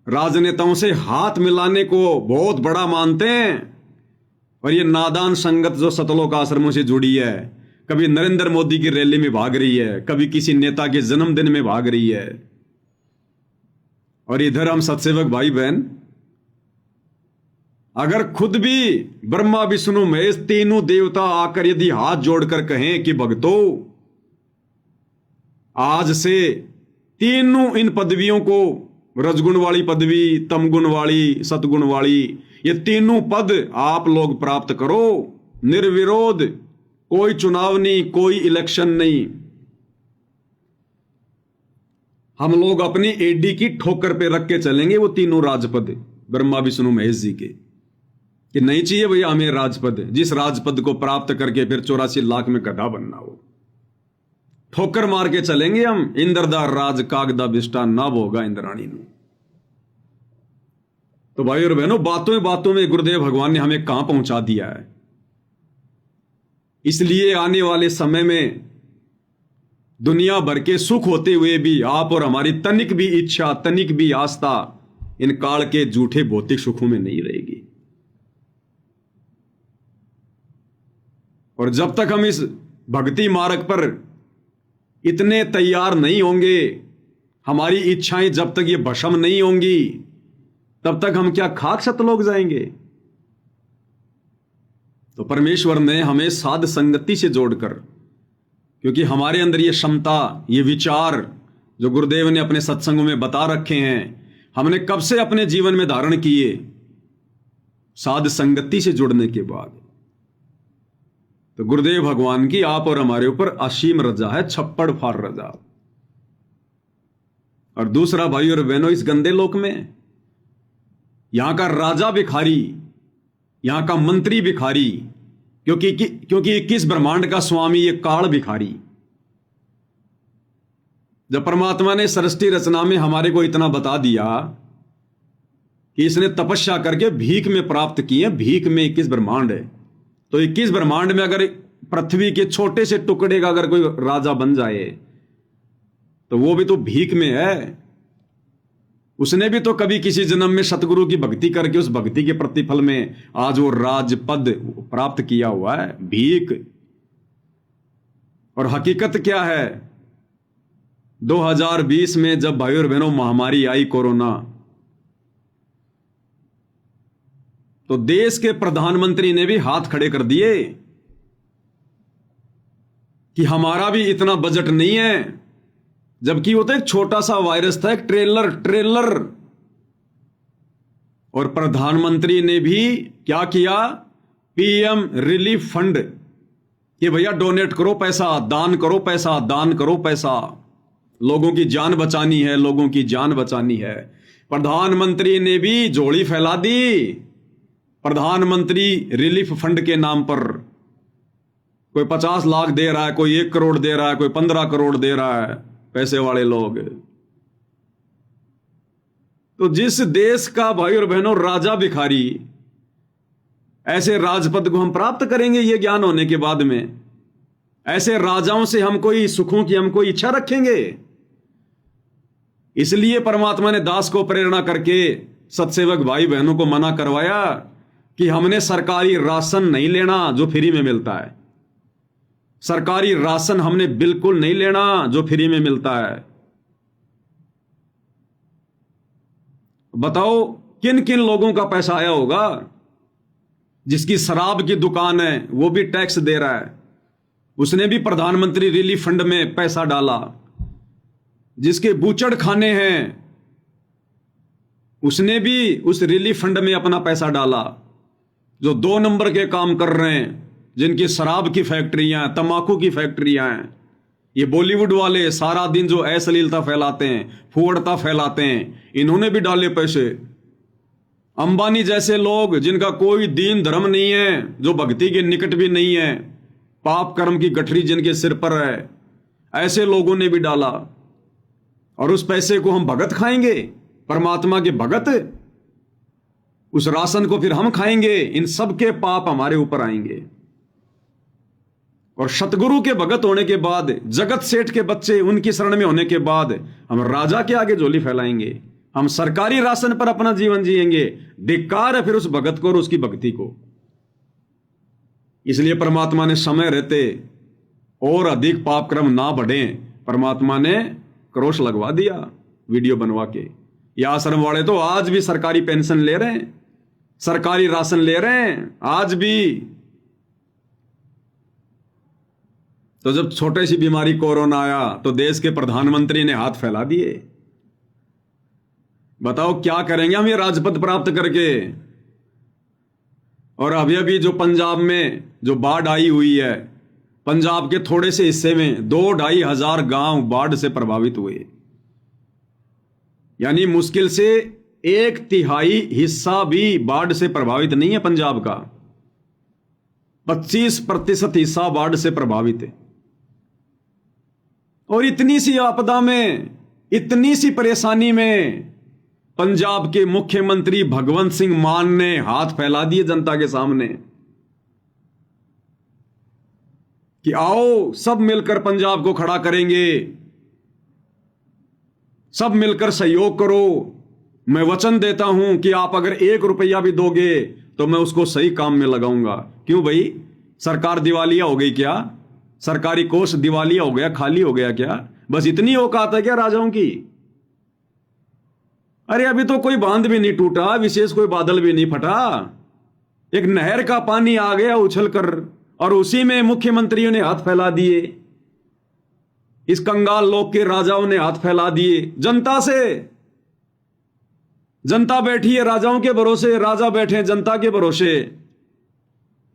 राजनेताओं से हाथ मिलाने को बहुत बड़ा मानते हैं। और ये नादान संगत जो सतलोक आश्रमों से जुड़ी है, कभी नरेंद्र मोदी की रैली में भाग रही है, कभी किसी नेता के जन्मदिन में भाग रही है। और इधर हम सत्सेवक भाई बहन, अगर खुद भी ब्रह्मा विष्णु महेश तीनों देवता आकर यदि हाथ जोड़कर कहें कि भक्तों आज से तीनों इन पदवियों को, रजगुण वाली पदवी, तमगुण वाली, सतगुण वाली, ये तीनों पद आप लोग प्राप्त करो निर्विरोध, कोई चुनाव नहीं, कोई इलेक्शन नहीं। हम लोग अपनी एडी की ठोकर पे रख के चलेंगे वो तीनों राजपद ब्रह्मा विष्णु महेश जी के, कि नहीं चाहिए भैया हमें राजपद, जिस राजपद को प्राप्त करके फिर 84 लाख में गधा बनना हो। ठोकर मार के चलेंगे हम, इंद्रदा राज कागदा बिष्टा ना भोगा इंद्राणी नु। तो भाई और बहनों, बातों बातों में गुरुदेव भगवान ने हमें कहां पहुंचा दिया है। इसलिए आने वाले समय में दुनिया भर के सुख होते हुए भी आप और हमारी तनिक भी इच्छा, तनिक भी आस्था इन काल के झूठे भौतिक सुखों में नहीं रहेगी। और जब तक हम इस भक्ति मार्ग पर इतने तैयार नहीं होंगे, हमारी इच्छाएं जब तक ये भस्म नहीं होंगी, तब तक हम क्या खाक सतलोक जाएंगे। तो परमेश्वर ने हमें साध संगति से जोड़कर, क्योंकि हमारे अंदर ये क्षमता, ये विचार जो गुरुदेव ने अपने सत्संगों में बता रखे हैं, हमने कब से अपने जीवन में धारण किए, साध संगति से जुड़ने के बाद। तो गुरुदेव भगवान की आप और हमारे ऊपर असीम रजा है, छप्पड़ फाड़ रजा। और दूसरा भाई और बहनों, इस गंदे लोक में यहां का राजा भिखारी, यहां का मंत्री भिखारी, क्योंकि 21 ब्रह्मांड का स्वामी ये काल भिखारी। जब परमात्मा ने सृष्टि रचना में हमारे को इतना बता दिया कि इसने तपस्या करके भीख में प्राप्त किए, भीख में 21 ब्रह्मांड है, तो 21 ब्रह्मांड में अगर पृथ्वी के छोटे से टुकड़े का अगर कोई राजा बन जाए तो वो भी तो भीख में है। उसने भी तो कभी किसी जन्म में सतगुरु की भक्ति करके उस भक्ति के प्रतिफल में आज वो राज पद प्राप्त किया हुआ है, भीख। और हकीकत क्या है, 2020 में जब भाई और बहनों महामारी आई कोरोना, तो देश के प्रधानमंत्री ने भी हाथ खड़े कर दिए कि हमारा भी इतना बजट नहीं है, जबकि वो तो एक छोटा सा वायरस था, एक ट्रेलर। और प्रधानमंत्री ने भी क्या किया, पीएम रिलीफ फंड, कि भैया डोनेट करो पैसा, दान करो पैसा, दान करो पैसा, लोगों की जान बचानी है, लोगों की जान बचानी है। प्रधानमंत्री ने भी झोली फैला दी, प्रधानमंत्री रिलीफ फंड के नाम पर। कोई 50 लाख दे रहा है, कोई 1 करोड़ दे रहा है, कोई 15 करोड़ दे रहा है, पैसे वाले लोग। तो जिस देश का भाई और बहनों राजा भिखारी, ऐसे राजपद को हम प्राप्त करेंगे ये ज्ञान होने के बाद में? ऐसे राजाओं से हम कोई सुखों की हम कोई इच्छा रखेंगे? इसलिए परमात्मा ने दास को प्रेरणा करके सत्सेवक भाई बहनों को मना करवाया कि हमने सरकारी राशन नहीं लेना जो फ्री में मिलता है। सरकारी राशन हमने बिल्कुल नहीं लेना जो फ्री में मिलता है। बताओ किन किन लोगों का पैसा आया होगा? जिसकी शराब की दुकान है वो भी टैक्स दे रहा है, उसने भी प्रधानमंत्री रिलीफ फंड में पैसा डाला। जिसके बूचड़ खाने हैं उसने भी उस रिलीफ फंड में अपना पैसा डाला। जो 2 नंबर के काम कर रहे हैं, जिनकी शराब की फैक्ट्रियां, तंबाकू की फैक्ट्रियां हैं, ये बॉलीवुड वाले सारा दिन जो अश्लीलता फैलाते हैं, फुहड़ता फैलाते हैं, इन्होंने भी डाले पैसे। अंबानी जैसे लोग जिनका कोई दीन धर्म नहीं है, जो भक्ति के निकट भी नहीं है, पाप कर्म की गठरी जिनके सिर पर है, ऐसे लोगों ने भी डाला। और उस पैसे को हम भगत खाएंगे, परमात्मा के भगत, उस राशन को फिर हम खाएंगे। इन सब के पाप हमारे ऊपर आएंगे। और सतगुरु के भगत होने के बाद, जगत सेठ के बच्चे उनकी शरण में होने के बाद, हम राजा के आगे झोली फैलाएंगे, हम सरकारी राशन पर अपना जीवन जिएंगे। धिक्कार है फिर उस भगत को और उसकी भक्ति को। इसलिए परमात्मा ने समय रहते और अधिक पाप कर्म ना बढ़े, परमात्मा ने क्रॉस लगवा दिया वीडियो बनवा के। ये आश्रम वाले तो आज भी सरकारी पेंशन ले रहे हैं, सरकारी राशन ले रहे हैं आज भी। तो जब छोटी सी बीमारी कोरोना आया तो देश के प्रधानमंत्री ने हाथ फैला दिए। बताओ क्या करेंगे हम ये राजपद प्राप्त करके? और अभी जो पंजाब में जो बाढ़ आई हुई है, पंजाब के थोड़े से हिस्से में 2-2.5 हजार गांव बाढ़ से प्रभावित हुए। यानी मुश्किल से 1/3 हिस्सा भी बाढ़ से प्रभावित नहीं है पंजाब का, 25% हिस्सा बाढ़ से प्रभावित है। और इतनी सी आपदा में, इतनी सी परेशानी में पंजाब के मुख्यमंत्री भगवंत सिंह मान ने हाथ फैला दिए जनता के सामने कि आओ सब मिलकर पंजाब को खड़ा करेंगे, सब मिलकर सहयोग करो। मैं वचन देता हूं कि आप अगर 1 रुपया भी दोगे तो मैं उसको सही काम में लगाऊंगा। क्यों भाई? सरकार दिवालिया हो गई क्या? सरकारी कोष दिवालिया हो गया, खाली हो गया क्या? बस इतनी औकात है क्या राजाओं की? अरे अभी तो कोई बांध भी नहीं टूटा, विशेष कोई बादल भी नहीं फटा, एक नहर का पानी आ गया उछल कर और उसी में मुख्यमंत्रियों ने हाथ फैला दिए, इस कंगाल लोक के राजाओं ने हाथ फैला दिए जनता से। जनता बैठी है राजाओं के भरोसे, राजा बैठे हैं जनता के भरोसे।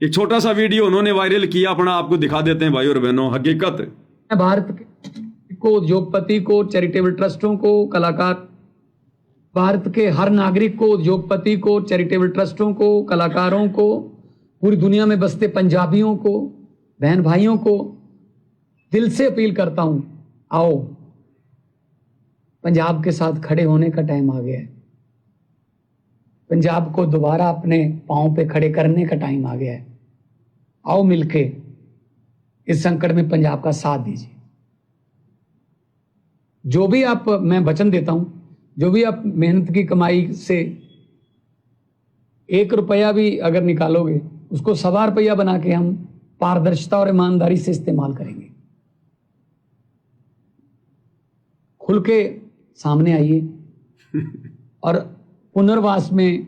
एक छोटा सा वीडियो उन्होंने वायरल किया अपना, आपको दिखा देते हैं भाई और बहनों। हकीकत भारत को, उद्योगपति को, चैरिटेबल ट्रस्टों को, कलाकार, भारत के हर नागरिक को, उद्योगपति को, चैरिटेबल ट्रस्टों को, कलाकारों को, पूरी दुनिया में बसते पंजाबियों को, बहन भाइयों को दिल से अपील करता हूं, आओ पंजाब के साथ खड़े होने का टाइम आ गया है। पंजाब को दोबारा अपने पांव पे खड़े करने का टाइम आ गया है। आओ मिलके इस संकट में पंजाब का साथ दीजिए। जो भी आप, मैं वचन देता हूं, जो भी आप मेहनत की कमाई से 1 रुपया भी अगर निकालोगे, उसको 1.25 रुपया बना के हम पारदर्शिता और ईमानदारी से इस्तेमाल करेंगे। खुल के सामने आइए और पुनर्वास में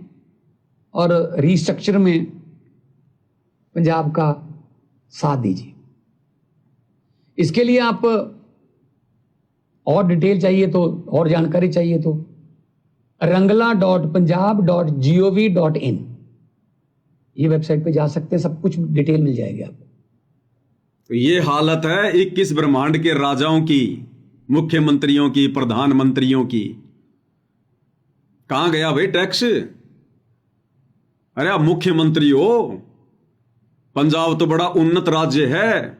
और रिस्ट्रक्चर में पंजाब का साथ दीजिए। इसके लिए आप और डिटेल चाहिए तो, और जानकारी चाहिए तो rangla.punjab.gov.in ये वेबसाइट पे जा सकते हैं, सब कुछ डिटेल मिल जाएगी आपको। तो ये हालत है 21 ब्रह्मांड के राजाओं की, मुख्यमंत्रियों की, प्रधानमंत्रियों की। कहां गया भाई टैक्स? अरे आप मुख्यमंत्री हो, पंजाब तो बड़ा उन्नत राज्य है,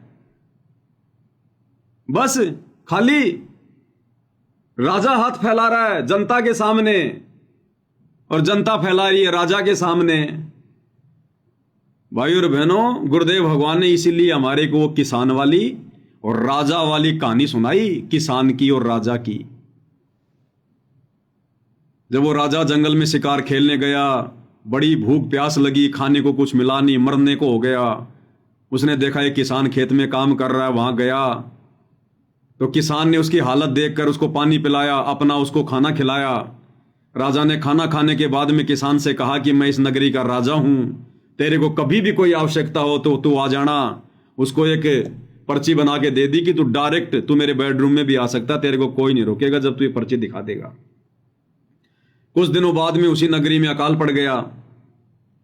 बस खाली राजा हाथ फैला रहा है जनता के सामने और जनता फैला रही है राजा के सामने। भाई और बहनों, गुरुदेव भगवान ने इसीलिए हमारे को वो किसान वाली और राजा वाली कहानी सुनाई, किसान की और राजा की। जब वो राजा जंगल में शिकार खेलने गया, बड़ी भूख प्यास लगी, खाने को कुछ मिला नहीं, मरने को हो गया। उसने देखा एक किसान खेत में काम कर रहा है, वहां गया तो किसान ने उसकी हालत देखकर उसको पानी पिलाया, अपना उसको खाना खिलाया। राजा ने खाना खाने के बाद में किसान से कहा कि मैं इस नगरी का राजा हूं, तेरे को कभी भी कोई आवश्यकता हो तो तू आ जाना। उसको एक पर्ची बना के दे दी कि तू डायरेक्ट तू मेरे बेडरूम में भी आ सकता, तेरे को कोई नहीं रोकेगा जब तू ये पर्ची दिखा देगा। कुछ दिनों बाद में उसी नगरी में अकाल पड़ गया।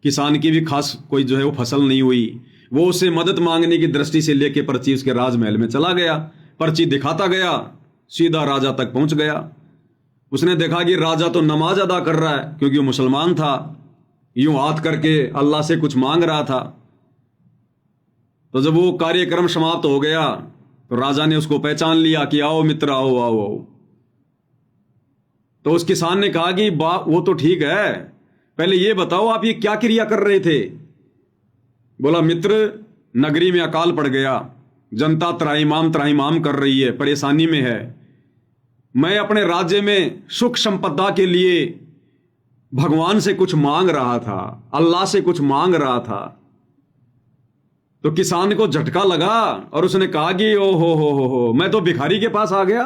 किसान की भी खास कोई जो है वो फसल नहीं हुई। वो उससे मदद मांगने की दृष्टि से लेके पर्ची उसके राजमहल में चला गया, पर्ची दिखाता गया, सीधा राजा तक पहुंच गया। उसने देखा कि राजा तो नमाज अदा कर रहा है, क्योंकि वो मुसलमान था, यूं हाथ करके अल्लाह से कुछ मांग रहा था। तो जब वो कार्यक्रम समाप्त हो गया तो राजा ने उसको पहचान लिया कि आओ मित्र, आओ आओ आओ। तो उस किसान ने कहा कि वो तो ठीक है, पहले ये बताओ आप ये क्या क्रिया कर रहे थे? बोला मित्र, नगरी में अकाल पड़ गया, जनता त्राहिमाम कर रही है, परेशानी में है। मैं अपने राज्य में सुख संपदा के लिए भगवान से कुछ मांग रहा था, अल्लाह से कुछ मांग रहा था। तो किसान को झटका लगा और उसने कहा कि ओ हो, मैं तो भिखारी के पास आ गया।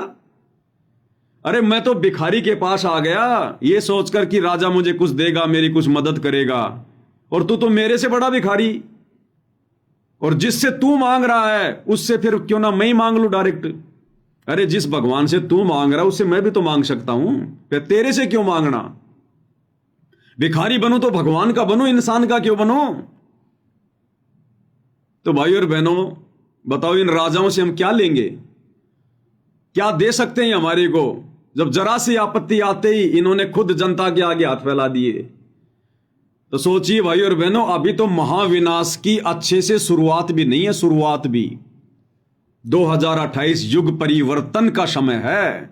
अरे मैं तो भिखारी के पास आ गया ये सोचकर कि राजा मुझे कुछ देगा, मेरी कुछ मदद करेगा, और तू तो मेरे से बड़ा भिखारी। और जिससे तू मांग रहा है उससे फिर क्यों ना मैं ही मांग लूं डायरेक्ट। अरे जिस भगवान से तू मांग रहा है उससे मैं भी तो मांग सकता हूं, फिर तेरे से क्यों मांगना? भिखारी बनूं तो भगवान का बनूं, इंसान का क्यों बनूं? तो भाई और बहनों, बताओ इन राजाओं से हम क्या लेंगे? क्या दे सकते हैं हमारे को, जब जरा सी आपत्ति आते ही इन्होंने खुद जनता के आगे हाथ फैला दिए। तो सोचिए भाई और बहनों, अभी तो महाविनाश की अच्छे से शुरुआत भी नहीं है, शुरुआत भी। 2028 युग परिवर्तन का समय है।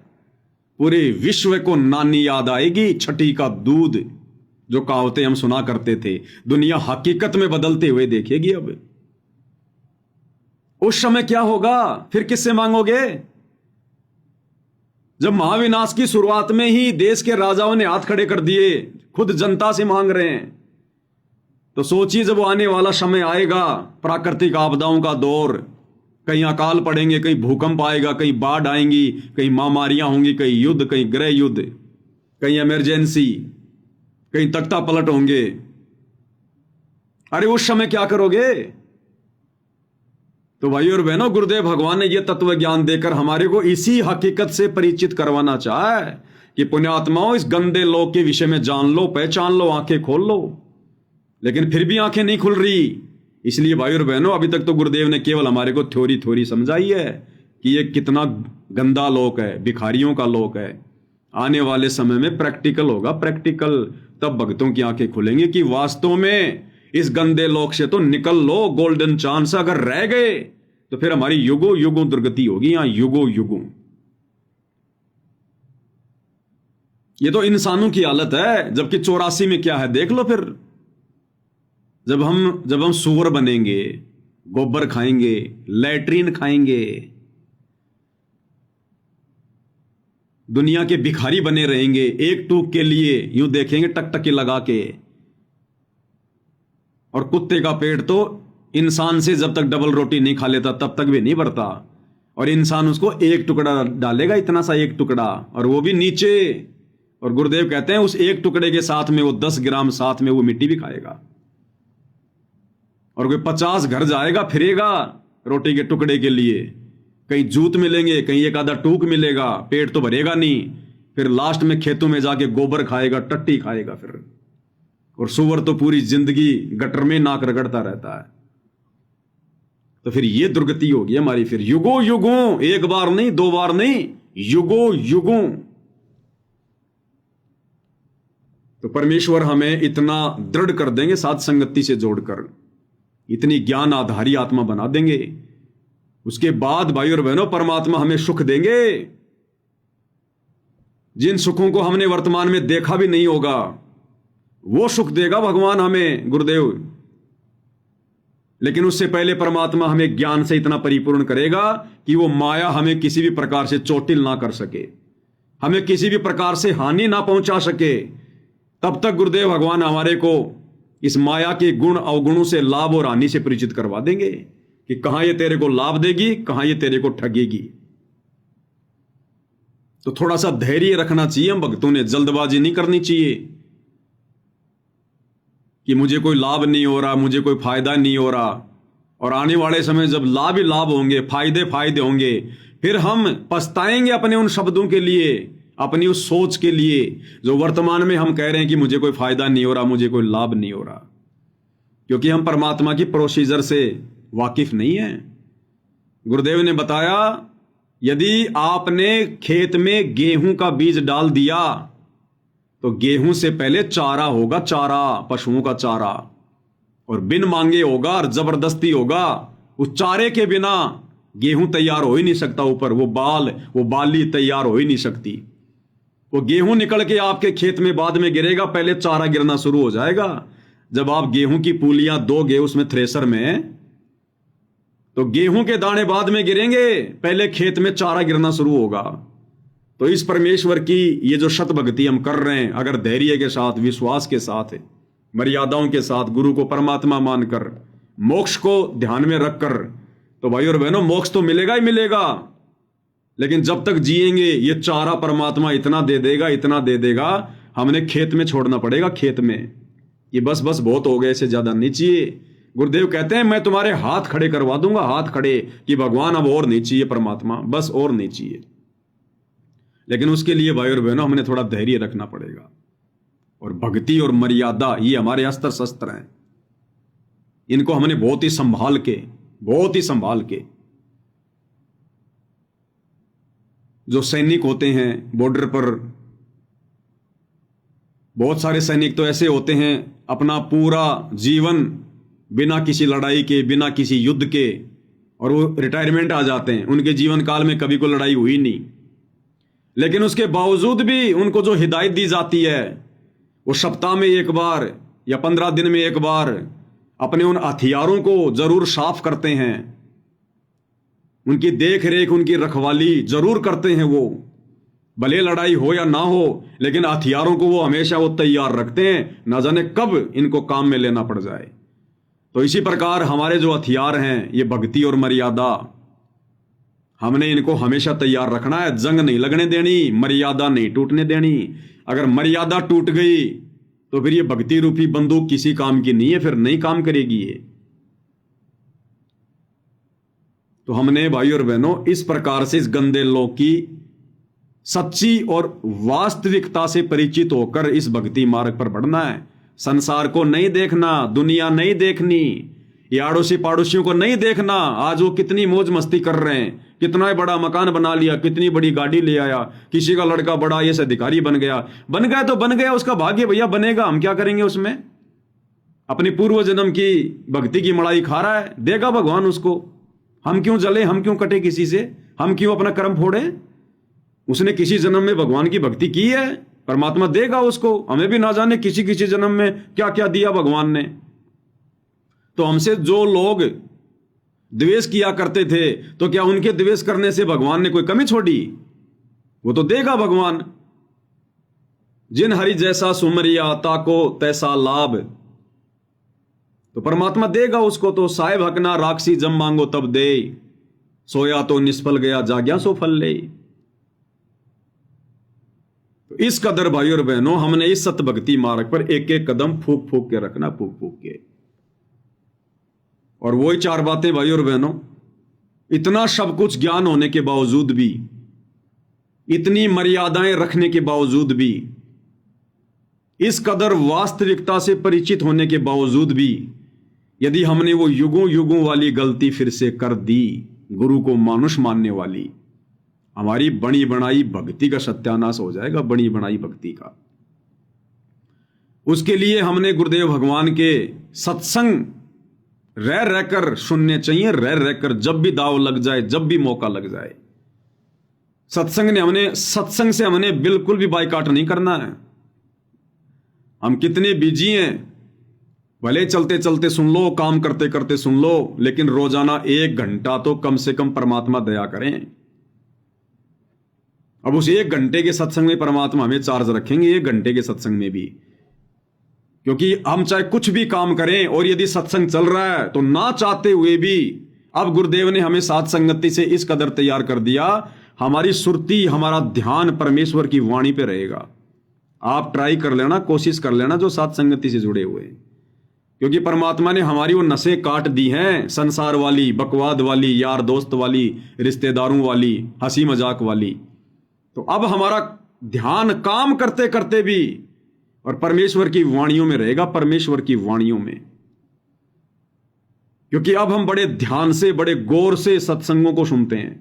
पूरे विश्व को नानी याद आएगी, छठी का दूध, जो कहावतें हम सुना करते थे, दुनिया हकीकत में बदलते हुए देखेगी। अब उस समय क्या होगा? फिर किससे मांगोगे? जब महाविनाश की शुरुआत में ही देश के राजाओं ने हाथ खड़े कर दिए, खुद जनता से मांग रहे हैं। तो सोचिए जब वो आने वाला समय आएगा, प्राकृतिक आपदाओं का दौर, कहीं अकाल पड़ेंगे, कहीं भूकंप आएगा, कहीं बाढ़ आएंगी, कहीं महामारियां होंगी, कहीं युद्ध, कहीं गृह युद्ध, कहीं इमरजेंसी, कहीं तख्ता पलट होंगे। अरे उस समय क्या करोगे? तो भाई और बहनों, गुरुदेव भगवान ने यह तत्व ज्ञान देकर हमारे को इसी हकीकत से परिचित करवाना चाहा है कि पुण्यात्माओं, इस गंदे लोक के विषय में जान लो, पहचान लो, आंखें खोल लो। लेकिन फिर भी आंखें नहीं खुल रही। इसलिए भाई और बहनों, अभी तक तो गुरुदेव ने केवल हमारे को थ्योरी समझाई है कि ये कितना गंदा लोक है, भिखारियों का लोक है। आने वाले समय में प्रैक्टिकल होगा, प्रैक्टिकल, तब भक्तों की आंखें खुलेंगी कि वास्तव में इस गंदे लोक से तो निकल लो। गोल्डन चांस अगर रह गए तो फिर हमारी युगों युगों दुर्गति होगी, यहां युगों युगों। ये तो इंसानों की हालत है, जबकि 84 में क्या है देख लो। फिर जब हम सूअर बनेंगे, गोबर खाएंगे, लैट्रीन खाएंगे, दुनिया के भिखारी बने रहेंगे, एक टूक के लिए यूं देखेंगे टकटकी लगा के। और कुत्ते का पेट तो इंसान से जब तक डबल रोटी नहीं खा लेता तब तक भी नहीं भरता, और इंसान उसको एक टुकड़ा डालेगा, इतना सा एक टुकड़ा, और वो भी नीचे। और गुरुदेव कहते हैं उस एक टुकड़े के साथ में वो 10 ग्राम साथ में वो मिट्टी भी खाएगा। और कोई 50 घर जाएगा, फिरेगा रोटी के टुकड़े के लिए, कहीं जूत मिलेंगे, कहीं एक आधा टूक मिलेगा, पेट तो भरेगा नहीं। फिर लास्ट में खेतों में जाके गोबर खाएगा, टट्टी खाएगा फिर। और सूअर तो पूरी जिंदगी गटर में नाक रगड़ता रहता है। तो फिर ये दुर्गति होगी हमारी, फिर युगों युगों, एक बार नहीं, 2 बार नहीं, युगों युगों। तो परमेश्वर हमें इतना दृढ़ कर देंगे, साथ संगति से जोड़कर इतनी ज्ञान आधारी आत्मा बना देंगे। उसके बाद भाई और बहनों, परमात्मा हमें सुख देंगे, जिन सुखों को हमने वर्तमान में देखा भी नहीं होगा, वो सुख देगा भगवान हमें, गुरुदेव। लेकिन उससे पहले परमात्मा हमें ज्ञान से इतना परिपूर्ण करेगा कि वो माया हमें किसी भी प्रकार से चोटिल ना कर सके, हमें किसी भी प्रकार से हानि ना पहुंचा सके। तब तक गुरुदेव भगवान हमारे को इस माया के गुण अवगुणों से, लाभ और हानि से परिचित करवा देंगे कि कहां ये तेरे को लाभ देगी, कहां ये तेरे को ठगेगी। तो थोड़ा सा धैर्य रखना चाहिए हम भक्तों ने, जल्दबाजी नहीं करनी चाहिए कि मुझे कोई लाभ नहीं हो रहा, मुझे कोई फायदा नहीं हो रहा। और आने वाले समय जब लाभ ही लाभ होंगे, फायदे होंगे, फिर हम पछताएंगे अपने उन शब्दों के लिए, अपनी उस सोच के लिए जो वर्तमान में हम कह रहे हैं कि मुझे कोई फायदा नहीं हो रहा, मुझे कोई लाभ नहीं हो रहा, क्योंकि हम परमात्मा की प्रोसीजर से वाकिफ नहीं है। गुरुदेव ने बताया, यदि आपने खेत में गेहूं का बीज डाल दिया तो गेहूं से पहले चारा होगा, चारा, पशुओं का चारा, और बिन मांगे होगा और जबरदस्ती होगा। उस चारे के बिना गेहूं तैयार हो ही नहीं सकता। ऊपर वो बाली तैयार हो ही नहीं सकती। वो गेहूं निकल के आपके खेत में बाद में गिरेगा, पहले चारा गिरना शुरू हो जाएगा। जब आप गेहूं की पूलियां दोगे उसमें थ्रेसर में, तो गेहूं के दाने बाद में गिरेंगे, पहले खेत में चारा गिरना शुरू होगा। तो इस परमेश्वर की ये जो शत भक्ति हम कर रहे हैं, अगर धैर्य के साथ, विश्वास के साथ, मर्यादाओं के साथ, गुरु को परमात्मा मानकर, मोक्ष को ध्यान में रखकर, तो भाई और बहनों, मोक्ष तो मिलेगा ही मिलेगा। लेकिन जब तक जिएंगे ये चारा परमात्मा इतना दे देगा, इतना दे देगा, हमने खेत में छोड़ना पड़ेगा, खेत में। ये बस बहुत हो गए, इससे ज्यादा नहीं चाहिए। गुरुदेव कहते हैं मैं तुम्हारे हाथ खड़े करवा दूंगा, हाथ खड़े, कि भगवान अब और नहीं चाहिए, परमात्मा बस और नहीं चाहिए। लेकिन उसके लिए भाई और बहनों हमें थोड़ा धैर्य रखना पड़ेगा। और भक्ति और मर्यादा ये हमारे अस्त्र शस्त्र हैं, इनको हमने बहुत ही संभाल के, जो सैनिक होते हैं बॉर्डर पर, बहुत सारे सैनिक तो ऐसे होते हैं अपना पूरा जीवन बिना किसी लड़ाई के, बिना किसी युद्ध के, और वो रिटायरमेंट आ जाते हैं, उनके जीवन काल में कभी कोई लड़ाई हुई नहीं। लेकिन उसके बावजूद भी उनको जो हिदायत दी जाती है, वो सप्ताह में एक बार या 15 दिन में एक बार अपने उन हथियारों को जरूर साफ करते हैं, उनकी देख रेख, उनकी रखवाली जरूर करते हैं वो। भले लड़ाई हो या ना हो, लेकिन हथियारों को वो हमेशा वो तैयार रखते हैं, ना जाने कब इनको काम में लेना पड़ जाए। तो इसी प्रकार हमारे जो हथियार हैं, ये भक्ति और मर्यादा, हमने इनको हमेशा तैयार रखना है। जंग नहीं लगने देनी, मर्यादा नहीं टूटने देनी। अगर मर्यादा टूट गई तो फिर ये भक्ति रूपी बंदूक किसी काम की नहीं है, फिर नहीं काम करेगी ये। तो हमने भाई और बहनों इस प्रकार से इस गंदे लोक की सच्ची और वास्तविकता से परिचित होकर इस भक्ति मार्ग पर बढ़ना है। संसार को नहीं देखना, दुनिया नहीं देखनी, ये आड़ोसी पाड़ोसियों को नहीं देखना। आज वो कितनी मौज मस्ती कर रहे हैं, कितना बड़ा मकान बना लिया, कितनी बड़ी गाड़ी ले आया, किसी का लड़का बड़ा ये अधिकारी बन गया तो बन गया, उसका भाग्य भैया, बनेगा, हम क्या करेंगे उसमें। अपनी पूर्व जन्म की भक्ति की मड़ाई खा रहा है, देगा भगवान उसको। हम क्यों जले, हम क्यों कटे किसी से, हम क्यों अपना कर्म फोड़े। उसने किसी जन्म में भगवान की भक्ति की है, परमात्मा देगा उसको। हमें भी ना जाने किसी किसी जन्म में क्या क्या दिया भगवान ने। तो हमसे जो लोग द्वेष किया करते थे, तो क्या उनके द्वेष करने से भगवान ने कोई कमी छोड़ी? वो तो देगा भगवान। जिन हरि जैसा सुमरिया ताको तैसा लाभ, तो परमात्मा देगा उसको। तो साहेब हकना राक्षसी जब मांगो तब दे, सोया तो निष्फल गया जाग्या सो फल ले। तो इस कदर भाई और बहनों हमने इस सत्य भक्ति मार्ग पर एक एक कदम फूक फूक के रखना, फूक फूक के। और वही चार बातें भाई और बहनों, इतना सब कुछ ज्ञान होने के बावजूद भी, इतनी मर्यादाएं रखने के बावजूद भी, इस कदर वास्तविकता से परिचित होने के बावजूद भी, यदि हमने वो युगों युगों वाली गलती फिर से कर दी, गुरु को मानुष मानने वाली, हमारी बनी बनाई भक्ति का सत्यानाश हो जाएगा, बनी बनाई भक्ति का। उसके लिए हमने गुरुदेव भगवान के सत्संग रह रहकर सुनने चाहिए, रह रहकर, जब भी दाव लग जाए, जब भी मौका लग जाए। सत्संग से हमने बिल्कुल भी बाइकाट नहीं करना है। हम कितने बिजी हैं, भले चलते चलते सुन लो, काम करते करते सुन लो, लेकिन रोजाना 1 घंटा तो कम से कम परमात्मा दया करें। अब उस 1 घंटे के सत्संग में परमात्मा हमें चार्ज रखेंगे, 1 घंटे के सत्संग में भी। क्योंकि हम चाहे कुछ भी काम करें, और यदि सत्संग चल रहा है तो ना चाहते हुए भी अब गुरुदेव ने हमें साथ संगति से इस कदर तैयार कर दिया, हमारी सुरती, हमारा ध्यान परमेश्वर की वाणी पे रहेगा। आप ट्राई कर लेना, कोशिश कर लेना, जो साथ संगति से जुड़े हुए हैं। क्योंकि परमात्मा ने हमारी वो नसें काट दी हैं, संसार वाली, बकवाद वाली, यार दोस्त वाली, रिश्तेदारों वाली, हंसी मजाक वाली। तो अब हमारा ध्यान काम करते करते भी और परमेश्वर की वाणियों में रहेगा, परमेश्वर की वाणियों में। क्योंकि अब हम बड़े ध्यान से, बड़े गौर से सत्संगों को सुनते हैं,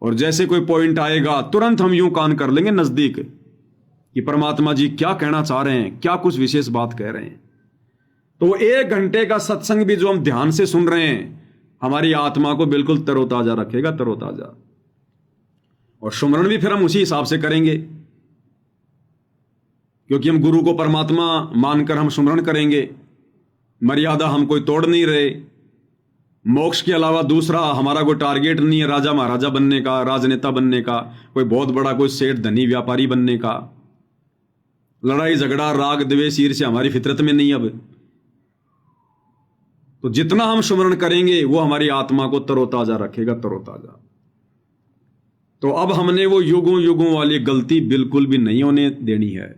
और जैसे कोई पॉइंट आएगा तुरंत हम यूं कान कर लेंगे नजदीक कि परमात्मा जी क्या कहना चाह रहे हैं, क्या कुछ विशेष बात कह रहे हैं। तो 1 घंटे का सत्संग भी जो हम ध्यान से सुन रहे हैं, हमारी आत्मा को बिल्कुल तरोताजा रखेगा, तरोताजा। और सुमरण भी फिर हम उसी हिसाब से करेंगे, क्योंकि हम गुरु को परमात्मा मानकर हम सुमरण करेंगे। मर्यादा हम कोई तोड़ नहीं रहे। मोक्ष के अलावा दूसरा हमारा कोई टारगेट नहीं है, राजा महाराजा बनने का, राजनेता बनने का, कोई बहुत बड़ा कोई सेठ धनी व्यापारी बनने का। लड़ाई झगड़ा राग द्वेष ईर्ष्या हमारी फितरत में नहीं। अब तो जितना हम सुमरण करेंगे वो हमारी आत्मा को तरोताजा रखेगा, तरोताजा। तो अब हमने वो युगों युगों वाली गलती बिल्कुल भी नहीं होने देनी है।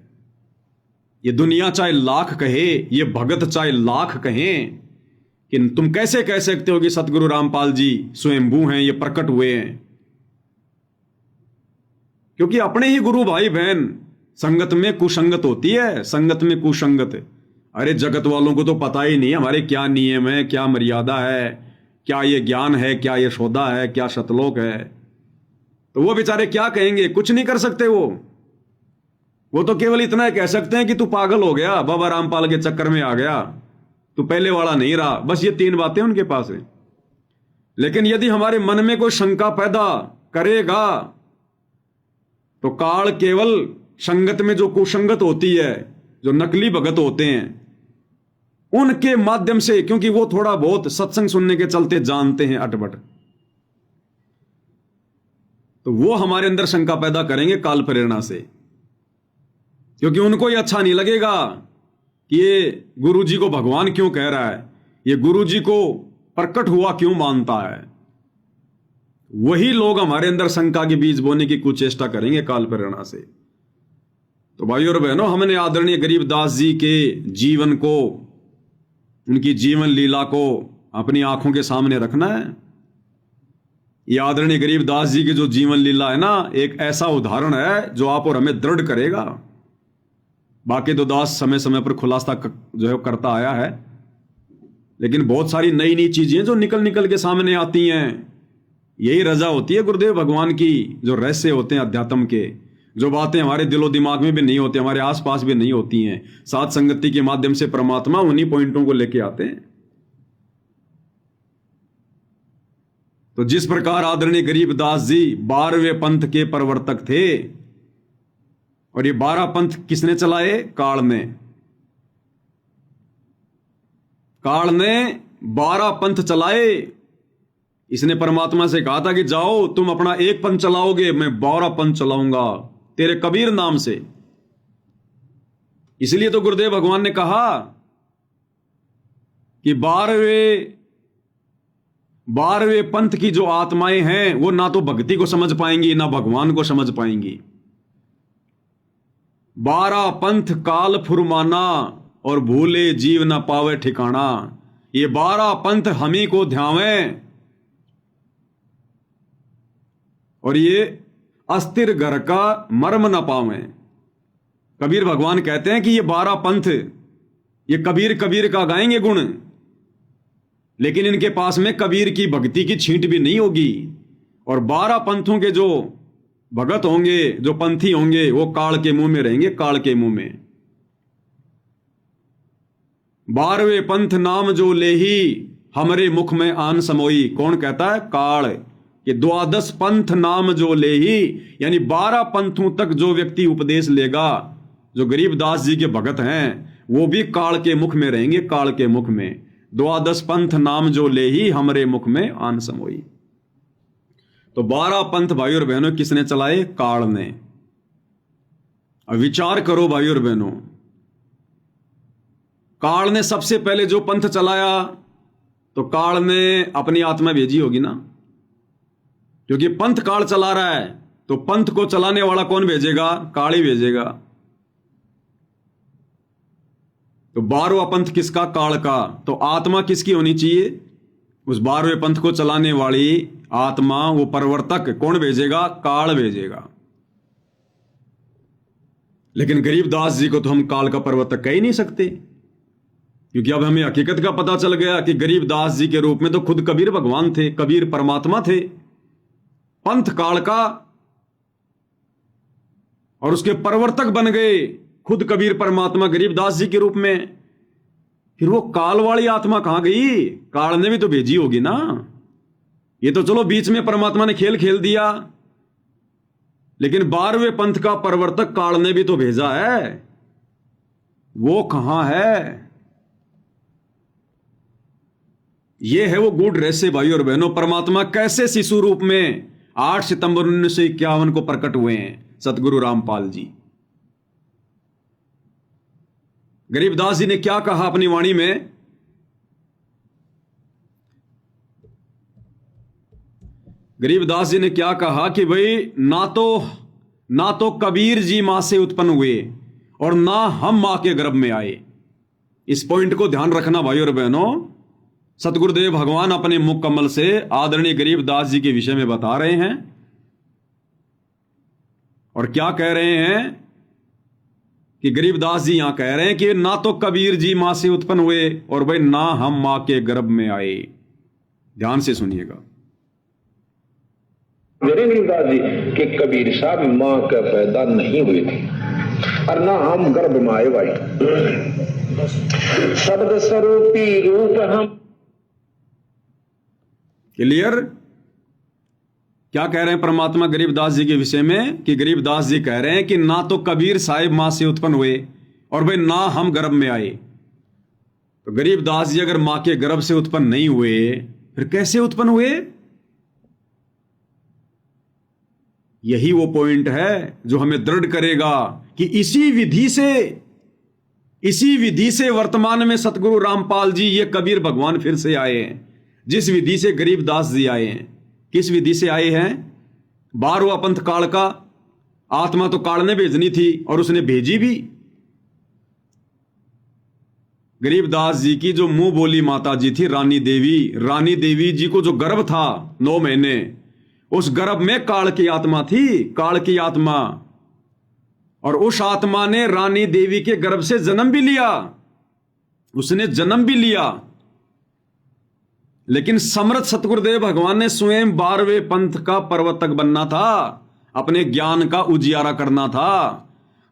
ये दुनिया चाहे लाख कहे, ये भगत चाहे लाख कहें कि तुम कैसे कह सकते हो कि सतगुरु रामपाल जी स्वयंभू हैं, ये प्रकट हुए हैं। क्योंकि अपने ही गुरु भाई बहन, संगत में कुसंगत होती है, संगत में कुसंगत। अरे जगत वालों को तो पता ही नहीं हमारे क्या नियम है, क्या मर्यादा है, क्या ये ज्ञान है, क्या ये सौदा है, क्या सतलोक है। तो वो बेचारे क्या कहेंगे, कुछ नहीं कर सकते। वो तो केवल इतना कह सकते हैं कि तू पागल हो गया, बाबा रामपाल के चक्कर में आ गया, तू पहले वाला नहीं रहा। बस ये 3 बातें उनके पास है। लेकिन यदि हमारे मन में कोई शंका पैदा करेगा तो काल केवल संगत में जो कुसंगत होती है, जो नकली भगत होते हैं, उनके माध्यम से, क्योंकि वो थोड़ा बहुत सत्संग सुनने के चलते जानते हैं अटपट, तो वो हमारे अंदर शंका पैदा करेंगे काल प्रेरणा से, क्योंकि उनको ये अच्छा नहीं लगेगा कि ये गुरु जी को भगवान क्यों कह रहा है, ये गुरु जी को प्रकट हुआ क्यों मानता है। वही लोग हमारे अंदर शंका के बीज बोने की कुचेष्टा करेंगे काल प्रेरणा से। तो भाइयों और बहनों, हमने आदरणीय गरीबदास जी के जीवन को, उनकी जीवन लीला को अपनी आंखों के सामने रखना है। ये आदरणीय गरीबदास जी की जो जीवन लीला है ना, एक ऐसा उदाहरण है जो आप और हमें दृढ़ करेगा। बाकी तो दास समय समय पर खुलासा जो है करता आया है, लेकिन बहुत सारी नई नई चीजें जो निकल निकल के सामने आती हैं। यही रजा होती है गुरुदेव भगवान की, जो रहस्य होते हैं अध्यात्म के, जो बातें हमारे दिलो दिमाग में भी नहीं होती, हमारे आसपास भी नहीं होती हैं, साथ संगति के माध्यम से परमात्मा उन्हीं पॉइंटों को लेके आते हैं। तो जिस प्रकार आदरणीय गरीबदास जी 12वें पंथ के प्रवर्तक थे, और ये 12 पंथ किसने चलाए? काल ने। काल ने 12 पंथ चलाए। इसने परमात्मा से कहा था कि जाओ तुम अपना एक पंथ चलाओगे, मैं 12 पंथ चलाऊंगा तेरे कबीर नाम से। इसलिए तो गुरुदेव भगवान ने कहा कि 12वें पंथ की जो आत्माएं हैं वो ना तो भक्ति को समझ पाएंगी ना भगवान को समझ पाएंगी। 12 पंथ काल फुरमाना और भूले जीव न पावे ठिकाना। ये 12 पंथ हम ही को ध्यावें और ये अस्थिर घर का मर्म न पावें। कबीर भगवान कहते हैं कि ये 12 पंथ, ये कबीर कबीर का गाएंगे गुण, लेकिन इनके पास में कबीर की भक्ति की छींट भी नहीं होगी। और 12 पंथों के जो भगत होंगे, जो पंथी होंगे, वो काल के मुंह में रहेंगे, काल के मुंह में। 12वें पंथ नाम जो लेही हमरे मुख में आन समोई। कौन कहता है? काल। कि 12 पंथ नाम जो लेही, यानी 12 पंथों तक जो व्यक्ति उपदेश लेगा, जो गरीबदास जी के भगत हैं, वो भी काल के मुख में रहेंगे, काल के मुख में। 12 पंथ नाम जो लेही हमरे मुख में आन समोई। तो 12 पंथ भाई और बहनों किसने चलाए? काल ने। अब विचार करो भाई और बहनों, काल ने सबसे पहले जो पंथ चलाया तो काल ने अपनी आत्मा भेजी होगी ना, क्योंकि पंथ काल चला रहा है, तो पंथ को चलाने वाला कौन भेजेगा? काल ही भेजेगा। तो 12वां पंथ किसका? काल का। तो आत्मा किसकी होनी चाहिए? उस 12वें पंथ को चलाने वाली आत्मा, वो प्रवर्तक कौन भेजेगा? काल भेजेगा। लेकिन गरीबदास जी को तो हम काल का प्रवर्तक कह ही नहीं सकते, क्योंकि अब हमें हकीकत का पता चल गया कि गरीबदास जी के रूप में तो खुद कबीर भगवान थे, कबीर परमात्मा थे। पंथ काल का, और उसके प्रवर्तक बन गए खुद कबीर परमात्मा गरीबदास जी के रूप में। फिर वो काल वाली आत्मा कहां गई? काल ने भी तो भेजी होगी ना। ये तो चलो बीच में परमात्मा ने खेल खेल दिया, लेकिन 12वें पंथ का प्रवर्तक काल ने भी तो भेजा है। वो कहां है? ये है वो गूढ़ रहस्य भाई और बहनों। परमात्मा कैसे शिशु रूप में 8 सितंबर 1951 को प्रकट हुए हैं सतगुरु रामपाल जी। गरीबदास जी ने क्या कहा अपनी वाणी में? गरीबदास जी ने क्या कहा कि भाई ना तो कबीर जी मां से उत्पन्न हुए और ना हम मां के गर्भ में आए। इस पॉइंट को ध्यान रखना भाई और बहनों। सतगुरुदेव भगवान अपने मुख कमल से आदरणीय गरीबदास जी के विषय में बता रहे हैं, और क्या कह रहे हैं कि गरीबदास जी यहां कह रहे हैं कि ना तो कबीर जी मां से उत्पन्न हुए और भाई ना हम मां के गर्भ में आए। ध्यान से सुनिएगा। गरीबदास जी के कबीर साहब मां का पैदा नहीं हुए थे और ना हम गर्भ में आए भाई। शब्द स्वरूपी रूप हम। क्लियर? क्या कह रहे हैं परमात्मा गरीबदास जी के विषय में? कि गरीबदास जी कह रहे हैं कि ना तो कबीर साहिब मां से उत्पन्न हुए और भाई ना हम गर्भ में आए। तो गरीबदास जी अगर मां के गर्भ से उत्पन्न नहीं हुए, फिर कैसे उत्पन्न हुए? यही वो पॉइंट है जो हमें दृढ़ करेगा कि इसी विधि से वर्तमान में सतगुरु रामपाल जी, ये कबीर भगवान फिर से आए हैं। जिस विधि से गरीबदास जी आए हैं, किस विधि से आए हैं? 12वां पंथ काल का। आत्मा तो काल ने भेजनी थी और उसने भेजी भी। गरीबदास जी की जो मुंह बोली माता जी थी रानी देवी जी को जो गर्भ था 9 महीने, उस गर्भ में काल की आत्मा थी, काल की आत्मा। और उस आत्मा ने रानी देवी के गर्भ से जन्म भी लिया, उसने जन्म भी लिया। लेकिन समर्थ सतगुरुदेव भगवान ने स्वयं 12वें पंथ का प्रवर्तक बनना था, अपने ज्ञान का उजियारा करना था।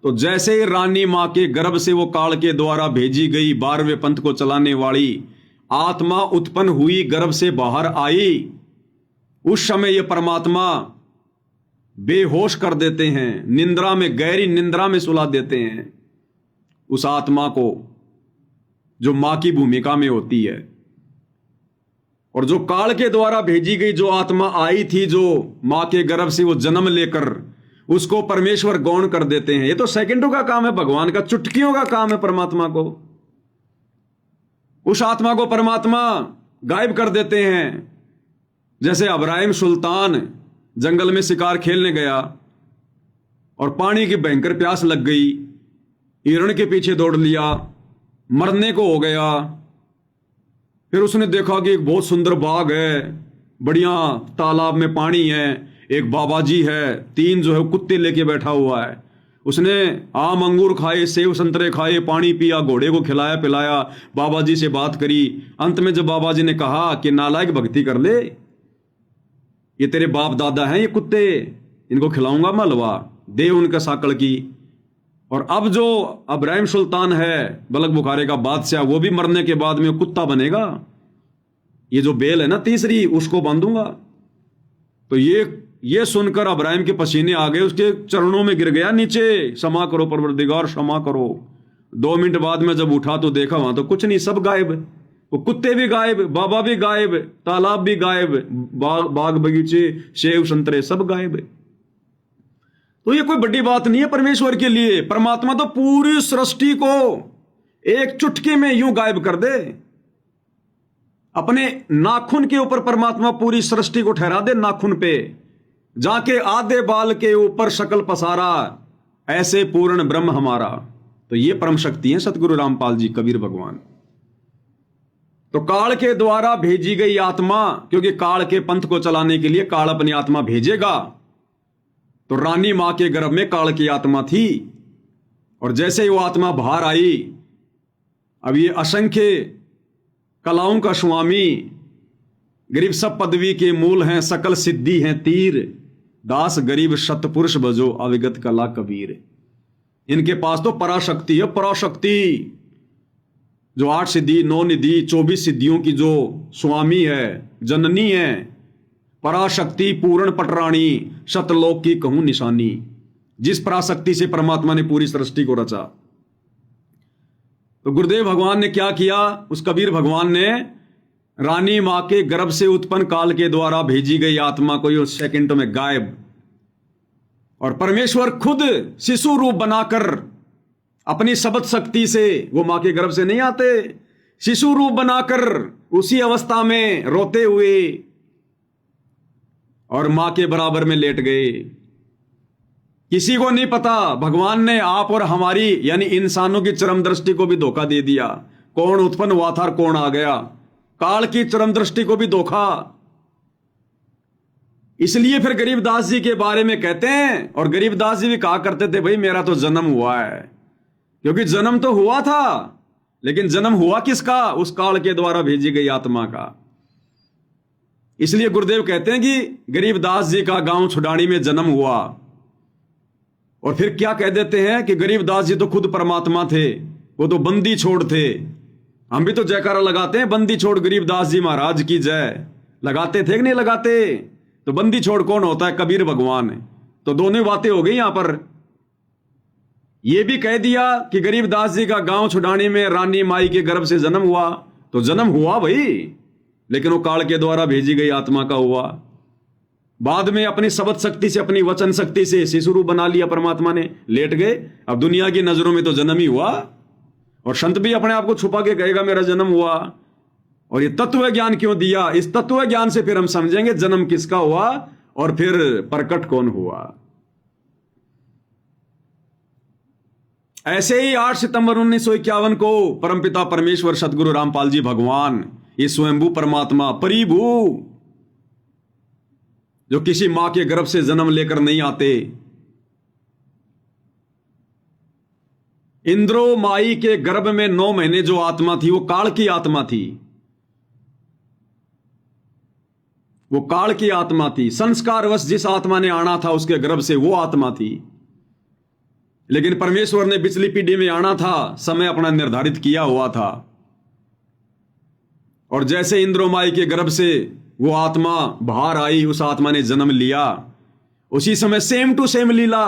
तो जैसे ही रानी मां के गर्भ से वो काल के द्वारा भेजी गई 12वें पंथ को चलाने वाली आत्मा उत्पन्न हुई, गर्भ से बाहर आई, उस समय ये परमात्मा बेहोश कर देते हैं, निंद्रा में, गहरी निंद्रा में सुला देते हैं उस आत्मा को जो मां की भूमिका में होती है। और जो काल के द्वारा भेजी गई जो आत्मा आई थी, जो मां के गर्भ से वो जन्म लेकर, उसको परमेश्वर गौण कर देते हैं। ये तो सेकंडों का काम है भगवान का, चुटकियों का काम है परमात्मा को। उस आत्मा को परमात्मा गायब कर देते हैं। जैसे इब्राहिम सुल्तान जंगल में शिकार खेलने गया और पानी की भयंकर प्यास लग गई, हिरण के पीछे दौड़ लिया, मरने को हो गया। फिर उसने देखा कि एक बहुत सुंदर बाग है, बढ़िया तालाब में पानी है, एक बाबा जी है, 3 जो है कुत्ते लेके बैठा हुआ है। उसने आम अंगूर खाए, सेब संतरे खाए, पानी पिया, घोड़े को खिलाया पिलाया, बाबा जी से बात करी। अंत में जब बाबा जी ने कहा कि नालायक भक्ति कर ले, ये तेरे बाप दादा हैं ये कुत्ते, इनको खिलाऊंगा मैं हलवा, दे उनका साकड़ की। और अब जो इब्राहिम सुल्तान है बलक बुखारे का बादशाह, वो भी मरने के बाद में कुत्ता बनेगा। ये जो बेल है ना तीसरी, उसको बांधूंगा। तो ये सुनकर इब्राहिम के पसीने आ गए, उसके चरणों में गिर गया नीचे, क्षमा करो परवरदिगार, क्षमा करो। 2 मिनट बाद में जब उठा तो देखा वहां तो कुछ नहीं, सब गायब। वो कुत्ते भी गायब, बाबा भी गायब, तालाब भी गायब, बाग बगीचे, सेब संतरे सब गायब। तो ये कोई बड़ी बात नहीं है परमेश्वर के लिए। परमात्मा तो पूरी सृष्टि को एक चुटकी में यूं गायब कर दे। अपने नाखून के ऊपर परमात्मा पूरी सृष्टि को ठहरा दे, नाखून पे जाके आधे बाल के ऊपर शकल पसारा, ऐसे पूर्ण ब्रह्म हमारा। तो ये परम शक्ति है सतगुरु रामपाल जी, कबीर भगवान। तो काल के द्वारा भेजी गई आत्मा, क्योंकि काल के पंथ को चलाने के लिए काल अपनी आत्मा भेजेगा, तो रानी मां के गर्भ में काल की आत्मा थी। और जैसे ही वो आत्मा बाहर आई, अब ये असंख्य कलाओं का स्वामी, गरीब सब पदवी के मूल हैं, सकल सिद्धि हैं तीर, दास गरीब सतपुरुष बजो अविगत कला कबीर। इनके पास तो पराशक्ति है, पराशक्ति जो 8 सिद्धि 9 निधि 24 सिद्धियों की जो स्वामी है, जननी है, पराशक्ति पूर्ण पटरानी, शतलोक की कहूं निशानी। जिस पराशक्ति से परमात्मा ने पूरी सृष्टि को रचा। तो गुरुदेव भगवान ने क्या किया? उस कबीर भगवान ने रानी मां के गर्भ से उत्पन्न काल के द्वारा भेजी गई आत्मा को उस सेकंड में गायब, और परमेश्वर खुद शिशु रूप बनाकर अपनी शब्द शक्ति से, वो मां के गर्भ से नहीं आते, शिशु रूप बनाकर उसी अवस्था में रोते हुए और मां के बराबर में लेट गए। किसी को नहीं पता, भगवान ने आप और हमारी यानी इंसानों की चरम दृष्टि को भी धोखा दे दिया। कौन उत्पन्न हुआ था और कौन आ गया, काल की चरम दृष्टि को भी धोखा। इसलिए फिर गरीबदास जी के बारे में कहते हैं, और गरीबदास जी भी कहा करते थे, भाई मेरा तो जन्म हुआ है। क्योंकि जन्म तो हुआ था, लेकिन जन्म हुआ किसका? उस काल के द्वारा भेजी गई आत्मा का। इसलिए गुरुदेव कहते हैं कि गरीबदास जी का गांव छुडानी में जन्म हुआ। और फिर क्या कह देते हैं कि गरीबदास जी तो खुद परमात्मा थे, वो तो बंदी छोड़ थे। हम भी तो जयकारा लगाते हैं, बंदी छोड़ गरीबदास जी महाराज की जय। लगाते थे कि नहीं लगाते? तो बंदी छोड़ कौन होता है? कबीर भगवान। तो दोनों बातें हो गई यहां पर। यह भी कह दिया कि गरीबदास जी का गांव छुडानी में रानी माई के गर्भ से जन्म हुआ। तो जन्म हुआ भाई, लेकिन वो काल के द्वारा भेजी गई आत्मा का हुआ। बाद में अपनी शब्द शक्ति से, अपनी वचन शक्ति से शिशु रूप बना लिया परमात्मा ने, लेट गए। अब दुनिया की नजरों में तो जन्म ही हुआ, और संत भी अपने आप को छुपा के कहेगा मेरा जन्म हुआ। और ये तत्व ज्ञान क्यों दिया? इस तत्व ज्ञान से फिर हम समझेंगे जन्म किसका हुआ और फिर प्रकट कौन हुआ। ऐसे ही 8 सितंबर 1951 को परमपिता परमेश्वर सतगुरु रामपाल जी भगवान, ये स्वयंभू परमात्मा परिभू, जो किसी मां के गर्भ से जन्म लेकर नहीं आते, इंद्रो माई के गर्भ में 9 महीने जो आत्मा थी वो काल की आत्मा थी, वो काल की आत्मा थी। संस्कारवश जिस आत्मा ने आना था उसके गर्भ से वो आत्मा थी। लेकिन परमेश्वर ने पिछली पीढ़ी में आना था, समय अपना निर्धारित किया हुआ था। और जैसे इंद्रो माई के गर्भ से वो आत्मा बाहर आई, उस आत्मा ने जन्म लिया, उसी समय सेम टू सेम लीला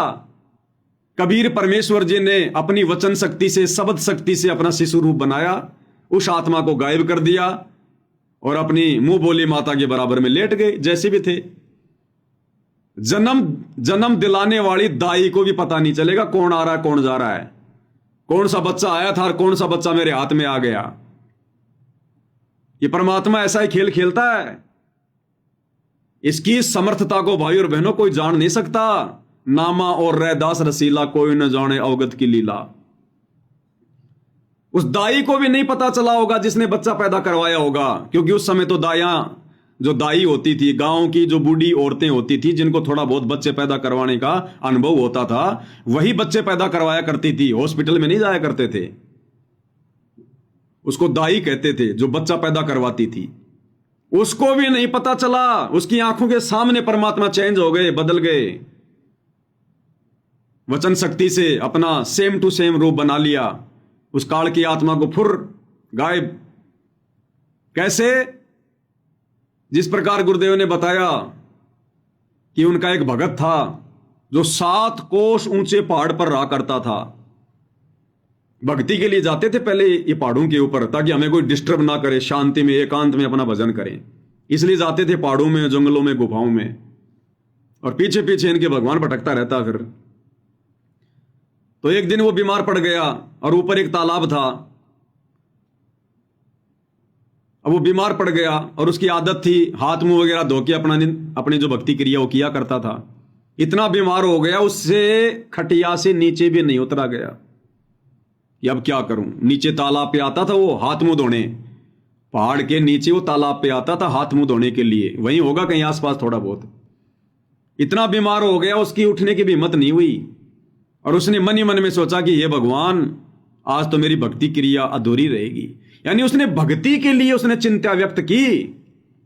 कबीर परमेश्वर जी ने अपनी वचन शक्ति से, शब्द शक्ति से अपना शिशु रूप बनाया, उस आत्मा को गायब कर दिया और अपनी मुंह बोली माता के बराबर में लेट गए जैसे भी थे। जन्म दिलाने वाली दाई को भी पता नहीं चलेगा कौन आ रहा है कौन जा रहा है, कौन सा बच्चा आया था और कौन सा बच्चा मेरे हाथ में आ गया। ये परमात्मा ऐसा ही खेल खेलता है। इसकी समर्थता को भाई और बहनों कोई जान नहीं सकता। नामा और रैदास रसीला कोई न जाने अवगत की लीला। उस दाई को भी नहीं पता चला होगा जिसने बच्चा पैदा करवाया होगा, क्योंकि उस समय तो जो दाई होती थी, गांव की जो बूढ़ी औरतें होती थी, जिनको थोड़ा बहुत बच्चे पैदा करवाने का अनुभव होता था, वही बच्चे पैदा करवाया करती थी, हॉस्पिटल में नहीं जाया करते थे। उसको दाई कहते थे जो बच्चा पैदा करवाती थी। उसको भी नहीं पता चला, उसकी आंखों के सामने परमात्मा चेंज हो गए, बदल गए, वचन शक्ति से अपना सेम टू सेम रूप बना लिया, उस काल की आत्मा को फुर गायब। कैसे? जिस प्रकार गुरुदेव ने बताया कि उनका एक भगत था जो 7 कोस ऊंचे पहाड़ पर रहा करता था। भक्ति के लिए जाते थे पहले ये पहाड़ों के ऊपर, ताकि हमें कोई डिस्टर्ब ना करे, शांति में एकांत में अपना भजन करें। इसलिए जाते थे पहाड़ों में, जंगलों में, गुफाओं में, और पीछे पीछे इनके भगवान भटकता रहता। फिर तो एक दिन वो बीमार पड़ गया और ऊपर एक तालाब था। अब वो बीमार पड़ गया और उसकी आदत थी हाथ मुंह वगैरह धो के अपनी जो भक्ति क्रिया वो किया करता था। इतना बीमार हो गया उससे खटिया से नीचे भी नहीं उतरा गया कि अब क्या करूं। नीचे तालाब पे आता था वो हाथ मुंह धोने, पहाड़ के नीचे वो तालाब पे आता था हाथ मुंह धोने के लिए, वहीं होगा कहीं आसपास थोड़ा बहुत। इतना बीमार हो गया उसकी उठने की भी हिम्मत नहीं हुई, और उसने मन ही मन में सोचा कि हे भगवान, आज तो मेरी भक्ति क्रिया अधूरी रहेगी। यानी उसने भक्ति के लिए उसने चिंता व्यक्त की,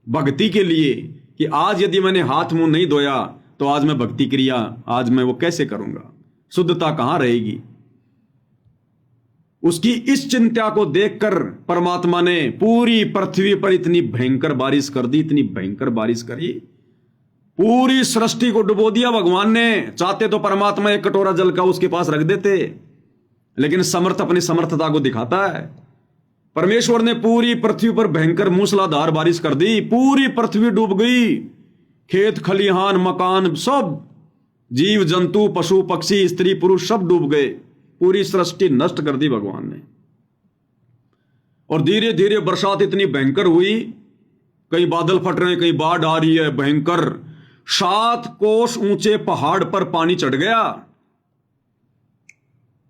भक्ति के लिए, कि आज यदि मैंने हाथ मुंह नहीं धोया तो आज मैं भक्ति क्रिया, आज मैं वो कैसे करूंगा, शुद्धता कहां रहेगी। उसकी इस चिंता को देखकर परमात्मा ने पूरी पृथ्वी पर इतनी भयंकर बारिश कर दी, इतनी भयंकर बारिश करी, पूरी सृष्टि को डुबो दिया भगवान ने। चाहते तो परमात्मा एक कटोरा जल का उसके पास रख देते, लेकिन समर्थ अपनी समर्थता को दिखाता है। परमेश्वर ने पूरी पृथ्वी पर भयंकर मूसलाधार बारिश कर दी, पूरी पृथ्वी डूब गई, खेत खलिहान मकान सब, जीव जंतु पशु पक्षी स्त्री पुरुष सब डूब गए, पूरी सृष्टि नष्ट कर दी भगवान ने। और धीरे धीरे बरसात इतनी भयंकर हुई, कहीं बादल फट रहे हैं, कहीं बाढ़ आ रही है भयंकर। 7 कोस ऊंचे पहाड़ पर पानी चढ़ गया,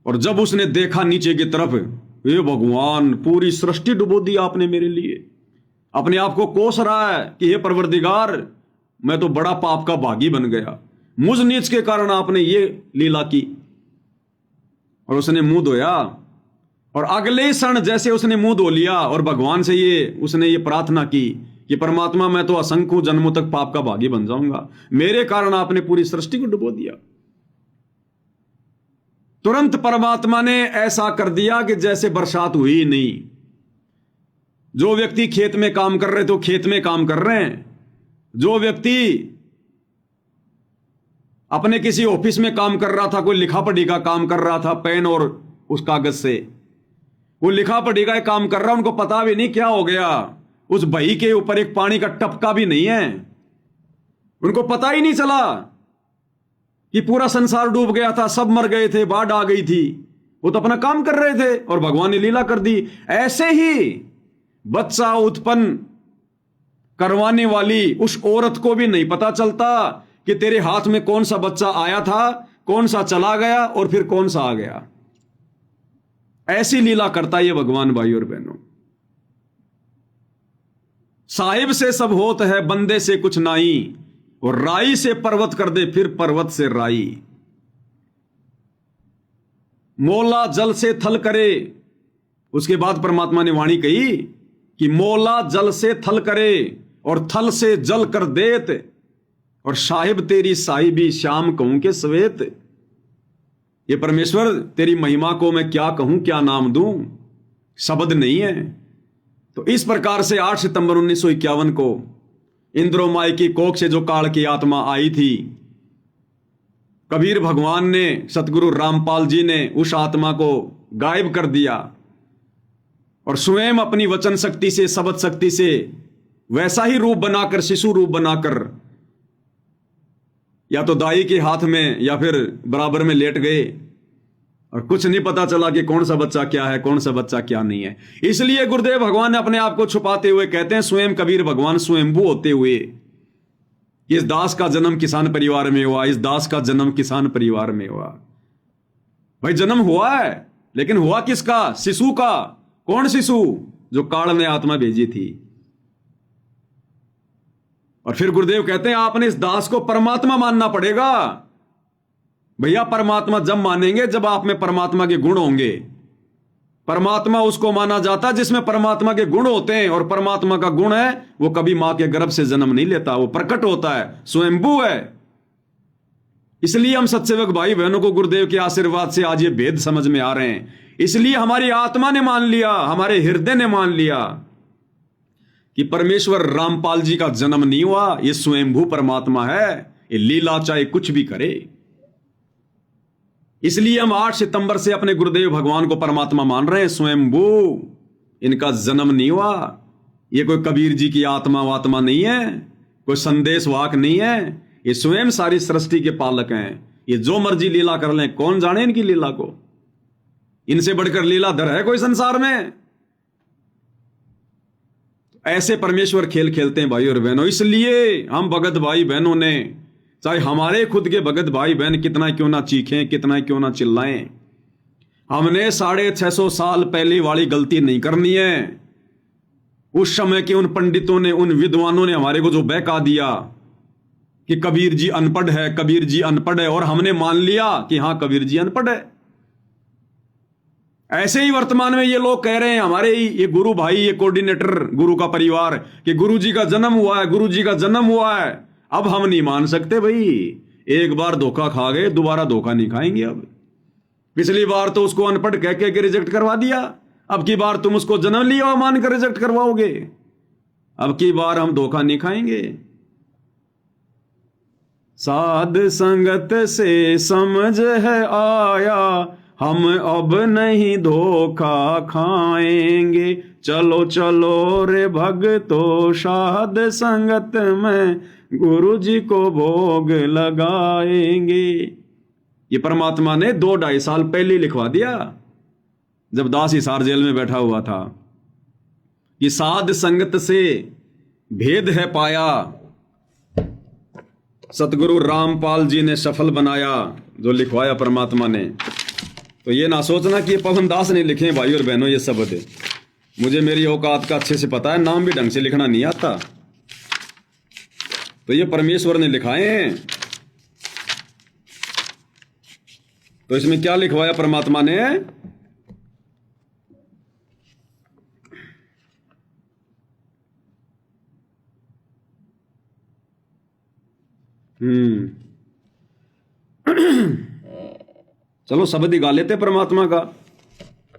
और जब उसने देखा नीचे की तरफ, हे भगवान, पूरी सृष्टि डुबो दी आपने मेरे लिए। अपने आप को कोस रहा है कि हे परवरदिगार, मैं तो बड़ा पाप का भागी बन गया, मुझ नीच के कारण आपने ये लीला की। और उसने मुंह धोया, और अगले क्षण जैसे उसने मुंह धो लिया और भगवान से उसने ये प्रार्थना की कि परमात्मा, मैं तो असंख्य जन्मों तक पाप का भागी बन जाऊंगा, मेरे कारण आपने पूरी सृष्टि को डुबो दिया। तुरंत परमात्मा ने ऐसा कर दिया कि जैसे बरसात हुई ही नहीं। जो व्यक्ति खेत में काम कर रहे थे, खेत में काम कर रहे हैं। जो व्यक्ति अपने किसी ऑफिस में काम कर रहा था, कोई लिखा पढ़ी का काम कर रहा था पेन और उस कागज से, वो लिखा पढ़ी का काम कर रहा, उनको पता भी नहीं क्या हो गया, उस बही के ऊपर एक पानी का टपका भी नहीं है। उनको पता ही नहीं चला कि पूरा संसार डूब गया था, सब मर गए थे, बाढ़ आ गई थी। वो तो अपना काम कर रहे थे और भगवान ने लीला कर दी। ऐसे ही बच्चा उत्पन्न करवाने वाली उस औरत को भी नहीं पता चलता कि तेरे हाथ में कौन सा बच्चा आया था, कौन सा चला गया और फिर कौन सा आ गया। ऐसी लीला करता ये भगवान भाई और बहनों। साहिब से सब होत है, बंदे से कुछ नाई, और राई से पर्वत कर दे फिर पर्वत से राई। मोला जल से थल करे, उसके बाद परमात्मा ने वाणी कही कि मोला जल से थल करे और थल से जल कर देत, और साहिब तेरी साहिबी श्याम कहूं के सवेत। ये परमेश्वर तेरी महिमा को मैं क्या कहूं, क्या नाम दूं, शब्द नहीं है। तो इस प्रकार से 8 सितंबर 1951 को इंद्रोमाई की कोख से जो काल की आत्मा आई थी, कबीर भगवान ने, सतगुरु रामपाल जी ने उस आत्मा को गायब कर दिया और स्वयं अपनी वचन शक्ति से, शब्द शक्ति से वैसा ही रूप बनाकर, शिशु रूप बनाकर, या तो दाई के हाथ में या फिर बराबर में लेट गए और कुछ नहीं पता चला कि कौन सा बच्चा क्या है, कौन सा बच्चा क्या नहीं है। इसलिए गुरुदेव भगवान ने अपने आप को छुपाते हुए कहते हैं, स्वयं कबीर भगवान स्वयंभू होते हुए, इस दास का जन्म किसान परिवार में हुआ, इस दास का जन्म किसान परिवार में हुआ। भाई जन्म हुआ है, लेकिन हुआ किसका? शिशु का। कौन शिशु? जो काल ने आत्मा भेजी थी। और फिर गुरुदेव कहते हैं आपने इस दास को परमात्मा मानना पड़ेगा। भैया परमात्मा जब मानेंगे जब आप में परमात्मा के गुण होंगे। परमात्मा उसको माना जाता है जिसमें परमात्मा के गुण होते हैं, और परमात्मा का गुण है वो कभी मां के गर्भ से जन्म नहीं लेता, वो प्रकट होता है, स्वयंभू है। इसलिए हम सत्सेवक भाई बहनों को गुरुदेव के आशीर्वाद से आज ये भेद समझ में आ रहे हैं। इसलिए हमारी आत्मा ने मान लिया, हमारे हृदय ने मान लिया कि परमेश्वर रामपाल जी का जन्म नहीं हुआ, ये स्वयंभू परमात्मा है, ये लीला चाहे कुछ भी करे। इसलिए हम 8 सितंबर से अपने गुरुदेव भगवान को परमात्मा मान रहे हैं, स्वयंभू। इनका जन्म नहीं हुआ, ये कोई कबीर जी की आत्मा वात्मा नहीं है, कोई संदेश वाक नहीं है, ये स्वयं सारी सृष्टि के पालक हैं। ये जो मर्जी लीला कर लें, कौन जाने इनकी लीला को। इनसे बढ़कर लीलाधर है कोई संसार में? ऐसे परमेश्वर खेल खेलते हैं भाई और बहनों। इसलिए हम भगत भाई बहनों ने, चाहे हमारे खुद के भगत भाई बहन कितना क्यों ना चीखें, कितना क्यों ना चिल्लाएं, हमने 650 साल पहले वाली गलती नहीं करनी है। उस समय के उन पंडितों ने, उन विद्वानों ने हमारे को जो बहका दिया कि कबीर जी अनपढ़ है, कबीर जी अनपढ़ है, और हमने मान लिया कि हां कबीर जी अनपढ़ है। ऐसे ही वर्तमान में ये लोग कह रहे हैं, हमारे ये गुरु भाई, ये कोऑर्डिनेटर गुरु का परिवार, कि गुरु जी का जन्म हुआ है, गुरु जी का जन्म हुआ है। अब हम नहीं मान सकते भाई, एक बार धोखा खा गए, दोबारा धोखा नहीं खाएंगे। अब पिछली बार तो उसको अनपढ़ कह के रिजेक्ट करवा दिया, अब की बार तुम उसको जन्म लिया हुआ मान कर रिजेक्ट करवाओगे। अब की बार हम धोखा नहीं खाएंगे। साध संगत से समझ है आया, हम अब नहीं धोखा खाएंगे। चलो चलो रे भगतो, साध संगत में गुरु जी को भोग लगाएंगे। ये परमात्मा ने 2-2.5 साल पहले लिखवा दिया, जब दास हिसार जेल में बैठा हुआ था, कि साध संगत से भेद है पाया, सतगुरु रामपाल जी ने सफल बनाया। जो लिखवाया परमात्मा ने। तो ये ना सोचना कि ये पवन दास ने लिखे भाई और बहनों ये शब्द। मुझे मेरी औकात का अच्छे से पता है, नाम भी ढंग से लिखना नहीं आता, तो ये परमेश्वर ने लिखाए हैं। तो इसमें क्या लिखवाया परमात्मा ने? चलो शब्द ही गा लेते परमात्मा का,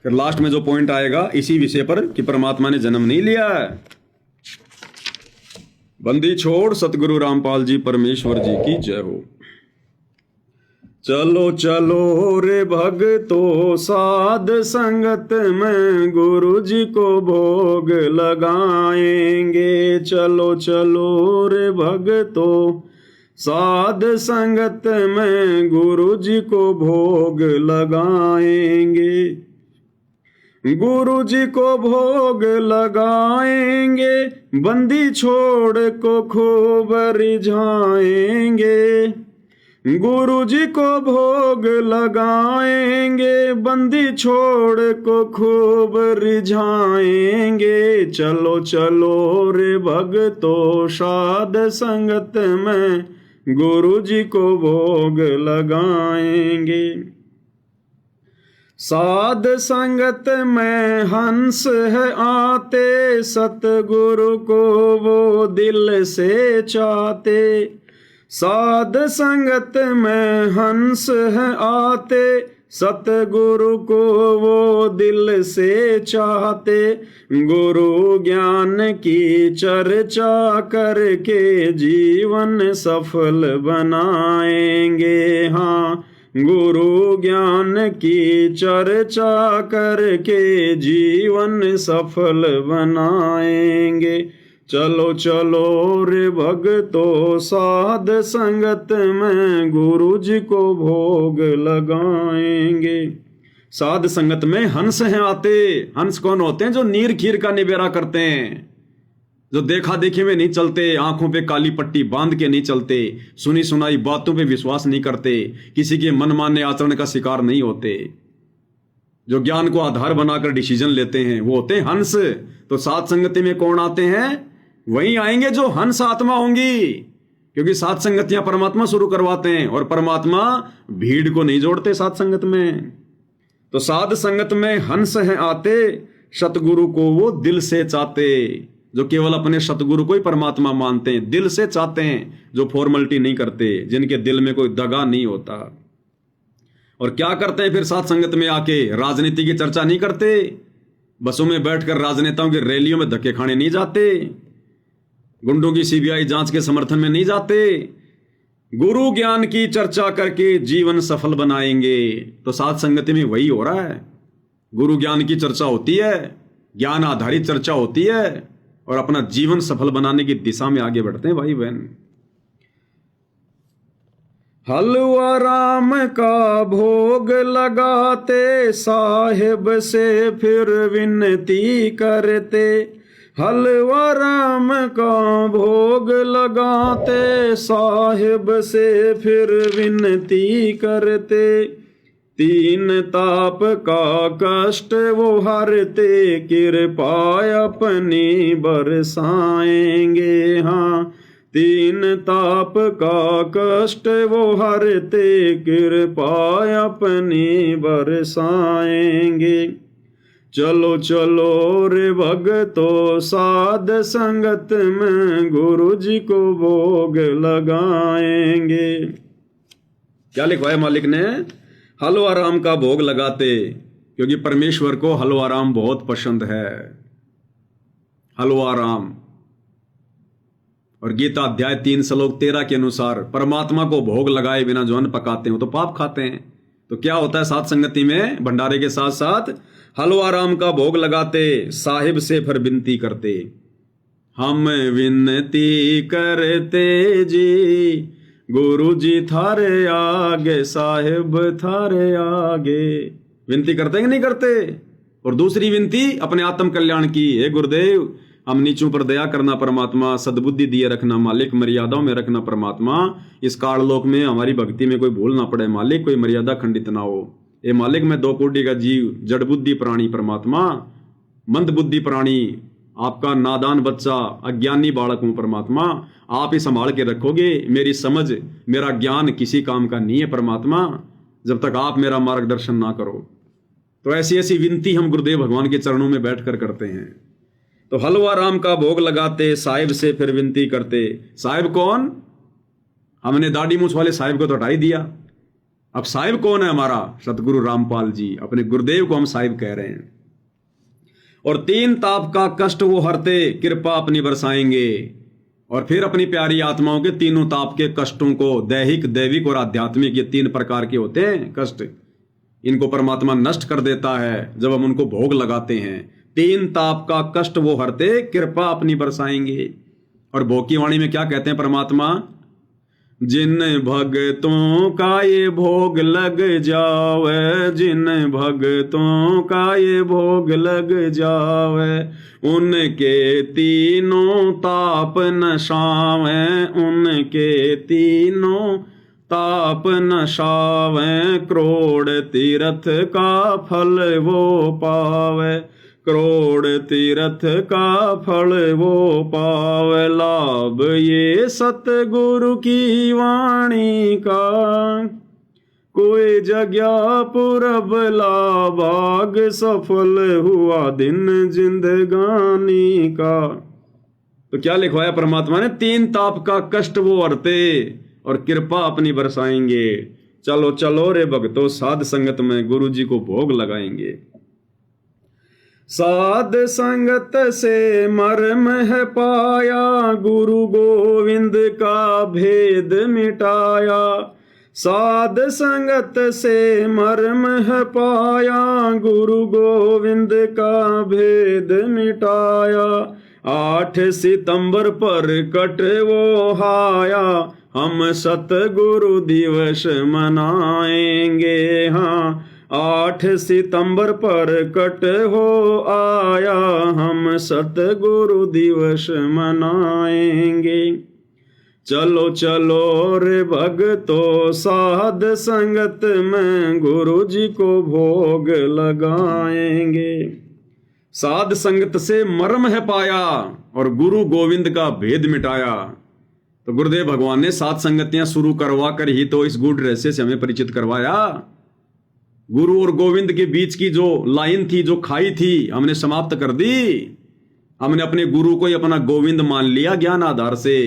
फिर लास्ट में जो पॉइंट आएगा इसी विषय पर कि परमात्मा ने जन्म नहीं लिया है। बंदी छोड़ सतगुरु रामपाल जी परमेश्वर जी की जय हो। चलो चलो रे भगतो, साध संगत में गुरु जी को भोग लगाएंगे। चलो चलो रे भगतो, साध संगत में गुरु जी को भोग लगाएंगे, गुरु जी को भोग लगाएंगे, बंदी छोड़ को खूब रिझाएंगे, गुरु जी को भोग लगाएंगे, बंदी छोड़ को खूब रिझाएंगे। चलो चलो रे भगतो साध संगत में गुरु जी को भोग लगाएंगे। साध संगत में हंस है आते, सतगुरु को वो दिल से चाहते, साध संगत में हंस है आते, सतगुरु को वो दिल से चाहते, गुरु ज्ञान की चर्चा करके जीवन सफल बनाएंगे। हाँ, गुरु ज्ञान की चर्चा करके जीवन सफल बनाएंगे। चलो चलो रे भगतो साध संगत में गुरु जी को भोग लगाएंगे। साध संगत में हंस हैं आते। हंस कौन होते हैं? जो नीर खीर का निबेरा करते हैं, जो देखा देखी में नहीं चलते, आंखों पे काली पट्टी बांध के नहीं चलते, सुनी सुनाई बातों पे विश्वास नहीं करते, किसी के मनमाने आचरण का शिकार नहीं होते, जो ज्ञान को आधार बनाकर डिसीजन लेते हैं, वो होते हैं हंस। तो साध संगति में कौन आते हैं? वही आएंगे जो हंस आत्मा होंगी, क्योंकि साध संगतियां परमात्मा शुरू करवाते हैं और परमात्मा भीड़ को नहीं जोड़ते साध संगत में। तो साध संगत में हंस हैं आते, सतगुरु को वो दिल से चाहते। जो केवल अपने सतगुरु को ही परमात्मा मानते हैं, दिल से चाहते हैं, जो फॉर्मेलिटी नहीं करते, जिनके दिल में कोई दगा नहीं होता। और क्या करते हैं फिर साध संगत में आके? राजनीति की चर्चा नहीं करते, बसों में बैठकर राजनेताओं की रैलियों में धक्के खाने नहीं जाते, गुंडों की सीबीआई जांच के समर्थन में नहीं जाते, गुरु ज्ञान की चर्चा करके जीवन सफल बनाएंगे। तो साध संगति में वही हो रहा है, गुरु ज्ञान की चर्चा होती है, ज्ञान आधारित चर्चा होती है, और अपना जीवन सफल बनाने की दिशा में आगे बढ़ते हैं भाई बहन। हलवा राम का भोग लगाते, साहिब से फिर विनती करते, हलवा राम का भोग लगाते, साहिब से फिर विनती करते, तीन ताप का कष्ट वो हरते, कृपा अपनी बरसाएंगे। हाँ, तीन ताप का कष्ट वो हरते, कृपा अपनी बरसाएंगे। चलो चलो रे भगतो साध संगत में गुरु जी को भोग लगाएंगे। क्या लिखवाया मालिक ने? हलवा राम का भोग लगाते, क्योंकि परमेश्वर को हलवा राम बहुत पसंद है। हलवा राम। और गीता अध्याय 3 श्लोक 13 के अनुसार परमात्मा को भोग लगाए बिना जो अन्न पकाते हैं तो पाप खाते हैं। तो क्या होता है साध संगति में? भंडारे के साथ साथ हलवा राम का भोग लगाते, साहिब से फिर विनती करते, हम विनती करते जी, गुरु जी थारे आगे, साहिब थारे आगे। विनती करते कि नहीं करते? और दूसरी विनती अपने आत्म कल्याण की, हे गुरुदेव हम नीचों पर दया करना परमात्मा, सद्बुद्धि दिए रखना मालिक, मर्यादाओं में रखना परमात्मा, इस काललोक में हमारी भक्ति में कोई भूल ना पड़े मालिक, कोई मर्यादा खंडित ना हो। ए मालिक मैं 2 कोटि का जीव, जड़ बुद्धि प्राणी परमात्मा, मंद बुद्धि प्राणी, आपका नादान बच्चा, अज्ञानी बालक हूं परमात्मा, आप ही संभाल के रखोगे। मेरी समझ, मेरा ज्ञान किसी काम का नहीं है परमात्मा, जब तक आप मेरा मार्गदर्शन ना करो। तो ऐसी ऐसी विनती हम गुरुदेव भगवान के चरणों में बैठकर करते हैं। तो हलवा राम का भोग लगाते, साहिब से फिर विनती करते। साहिब कौन? हमने दाढ़ी मूछ वाले साहिब को तो हटाई दिया, अब साहिब कौन है? हमारा सतगुरु रामपाल जी, अपने गुरुदेव को हम साहिब कह रहे हैं। और 3 ताप का कष्ट वो हरते, कृपा अपनी बरसाएंगे। और फिर अपनी प्यारी आत्माओं के तीनों ताप के कष्टों को, दैहिक, दैविक और आध्यात्मिक, ये 3 प्रकार के होते हैं कष्ट, इनको परमात्मा नष्ट कर देता है जब हम उनको भोग लगाते हैं। 3 ताप का कष्ट वो हरते, कृपा अपनी बरसाएंगे। और भोग की वाणी में क्या कहते हैं परमात्मा? जिन भगतों का ये भोग लग जावे, जिन भगतों का ये भोग लग जावे, उनके तीनों ताप नशावे, उनके तीनों ताप नशावे, करोड़ तीर्थ का फल वो पावे, करोड़ तीर्थ का फल वो पावे, लाभ ये सतगुरु की वाणी का, कोई जगह पुरब लाभाग, सफल हुआ दिन जिंदगानी का। तो क्या लिखवाया परमात्मा ने? तीन ताप का कष्ट वो हरते और कृपा अपनी बरसाएंगे। चलो चलो रे भक्तों, साध संगत में गुरु जी को भोग लगाएंगे। साध संगत से मर्म है पाया, गुरु गोविंद का भेद मिटाया, साध संगत से मर्म है पाया, गुरु गोविंद का भेद मिटाया। 8 सितंबर पर कट वो हाया, हम सतगुरु दिवस मनाएंगे। हाँ, 8 सितंबर पर कट हो आया, हम सतगुरु दिवस मनाएंगे। चलो चलो रे भक्तों, साध संगत में गुरु जी को भोग लगाएंगे। साध संगत से मर्म है पाया और गुरु गोविंद का भेद मिटाया। तो गुरुदेव भगवान ने साध संगतियां शुरू करवा कर ही तो इस गूढ़ रहस्य से हमें परिचित करवाया। गुरु और गोविंद के बीच की जो लाइन थी, जो खाई थी, हमने समाप्त कर दी। हमने अपने गुरु को ही अपना गोविंद मान लिया ज्ञान आधार से,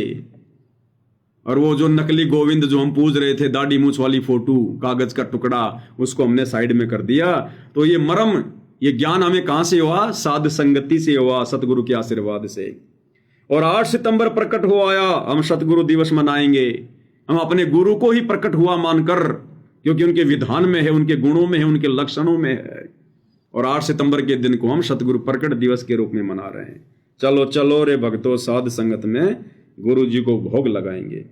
और वो जो नकली गोविंद जो हम पूज रहे थे, दाढ़ी मूछ वाली फोटो, कागज का टुकड़ा, उसको हमने साइड में कर दिया। तो ये मर्म, ये ज्ञान हमें कहां से हुआ? साध संगति से हुआ, सतगुरु के आशीर्वाद से। और 8 सितंबर प्रकट हो आया, हम सतगुरु दिवस मनाएंगे। हम अपने गुरु को ही प्रकट हुआ मानकर, क्योंकि उनके विधान में है, उनके गुणों में है, उनके लक्षणों में है। और 8 सितंबर के दिन को हम सतगुरु प्रकट दिवस के रूप में मना रहे हैं। चलो चलो रे भक्तों, साध संगत में गुरु जी को भोग लगाएंगे।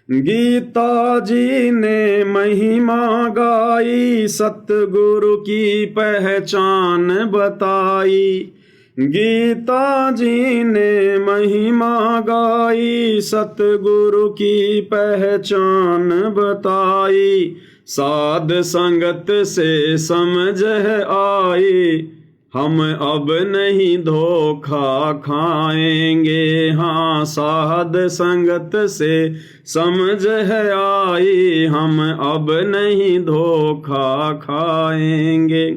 गीता जी ने महिमा गाई, सतगुरु की पहचान बताई। गीता जी ने महिमा गाई, सतगुरु की पहचान बताई। साध संगत से समझ है आई, हम अब नहीं धोखा खाएंगे। हाँ, साध संगत से समझ है आई, हम अब नहीं धोखा खाएंगे।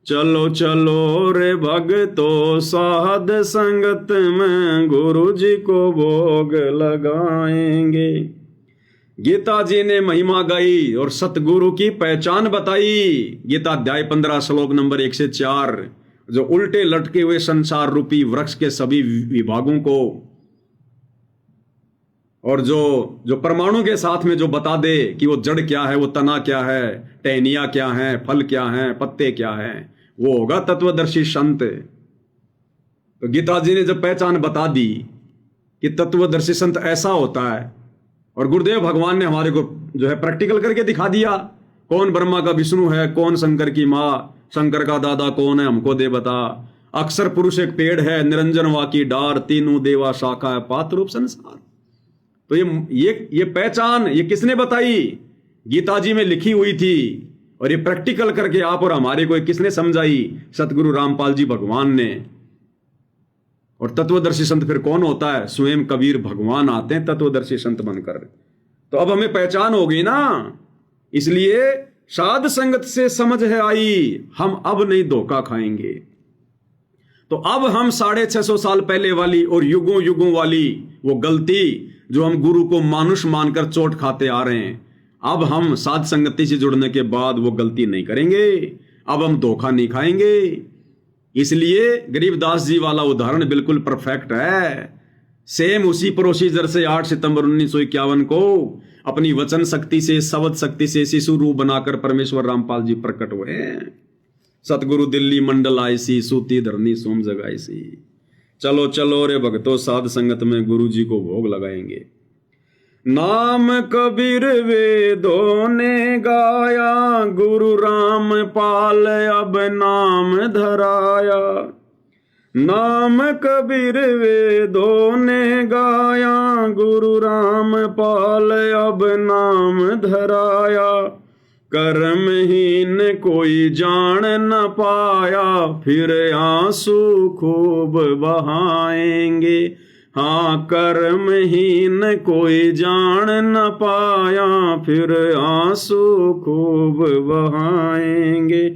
चलो चलो रे भक्तों, साध संगत में गुरु जी को भोग लगाएंगे। गीता जी ने महिमा गाई और सतगुरु की पहचान बताई। गीता अध्याय 15 श्लोक नंबर 1 से 4, जो उल्टे लटके हुए संसार रूपी वृक्ष के सभी विभागों को, और जो परमाणु के साथ में जो बता दे कि वो जड़ क्या है, वो तना क्या है, टहनियां क्या है, फल क्या है, पत्ते क्या है, वो होगा तत्वदर्शी संत। तो गीता जी ने जब पहचान बता दी कि तत्वदर्शी संत ऐसा होता है, और गुरुदेव भगवान ने हमारे को जो है प्रैक्टिकल करके दिखा दिया, कौन ब्रह्मा का विष्णु है, कौन शंकर की माँ, शंकर का दादा कौन है, हमको दे बता। अक्षर पुरुष एक पेड़ है, निरंजन वा की डार, तीनों देवा शाखा है, पात्र रूप संसार। तो ये पहचान ये किसने बताई? गीता जी में लिखी हुई थी, और ये प्रैक्टिकल करके आप और हमारे को किसने समझाई? सतगुरु रामपाल जी भगवान ने। और तत्वदर्शी संत फिर कौन होता है? स्वयं कबीर भगवान आते हैं तत्वदर्शी संत बनकर। तो अब हमें पहचान हो गई ना, इसलिए साध संगत से समझ है आई, हम अब नहीं धोखा खाएंगे। तो अब हम 650 साल पहले वाली और युगों युगों वाली वो गलती जो हम गुरु को मानुष मानकर चोट खाते आ रहे हैं, अब हम साध संगति से जुड़ने के बाद वो गलती नहीं करेंगे। अब हम धोखा नहीं खाएंगे। इसलिए गरीबदास जी वाला उदाहरण बिल्कुल परफेक्ट है। सेम उसी प्रोसीजर से 8 सितंबर 1951 को अपनी वचन शक्ति से, शब्द शक्ति से शिशु रूप बनाकर परमेश्वर रामपाल जी प्रकट हुए। सतगुरु दिल्ली मंडल आईसी, सूती धरनी सोम जगाईसी। चलो चलो रे भक्तों, साध संगत में गुरु जी को भोग लगाएंगे। नाम कबीर वेदों ने गाया, गुरु रामपाल अब नाम धराया। नाम कबीर वेदों ने गाया, गुरु रामपाल अब नाम धराया। कर्महीन कोई जान न पाया, फिर आंसू खूब बहाएंगे। हाँ, कर्महीन कोई जान न पाया, फिर आंसू खूब बहाएंगे।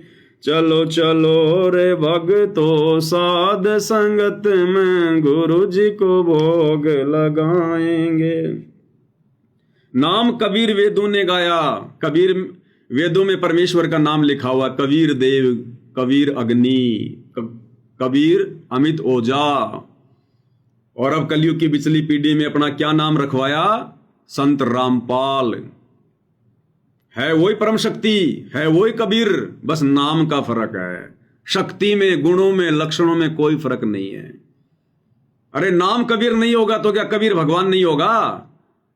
चलो चलो रे भक्तो साध संगत में, गुरु जी को भोग लगाएंगे। नाम कबीर वेदों ने गाया। कबीर वेदों में परमेश्वर का नाम लिखा हुआ। कबीर देव, कबीर अग्नि, कबीर अमित ओजा। और अब कलयुग की पिछली पीढ़ी में अपना क्या नाम रखवाया? संत रामपाल। है वही परम शक्ति, है वही कबीर, बस नाम का फर्क है। शक्ति में, गुणों में, लक्षणों में कोई फर्क नहीं है। अरे नाम कबीर नहीं होगा तो क्या कबीर भगवान नहीं होगा?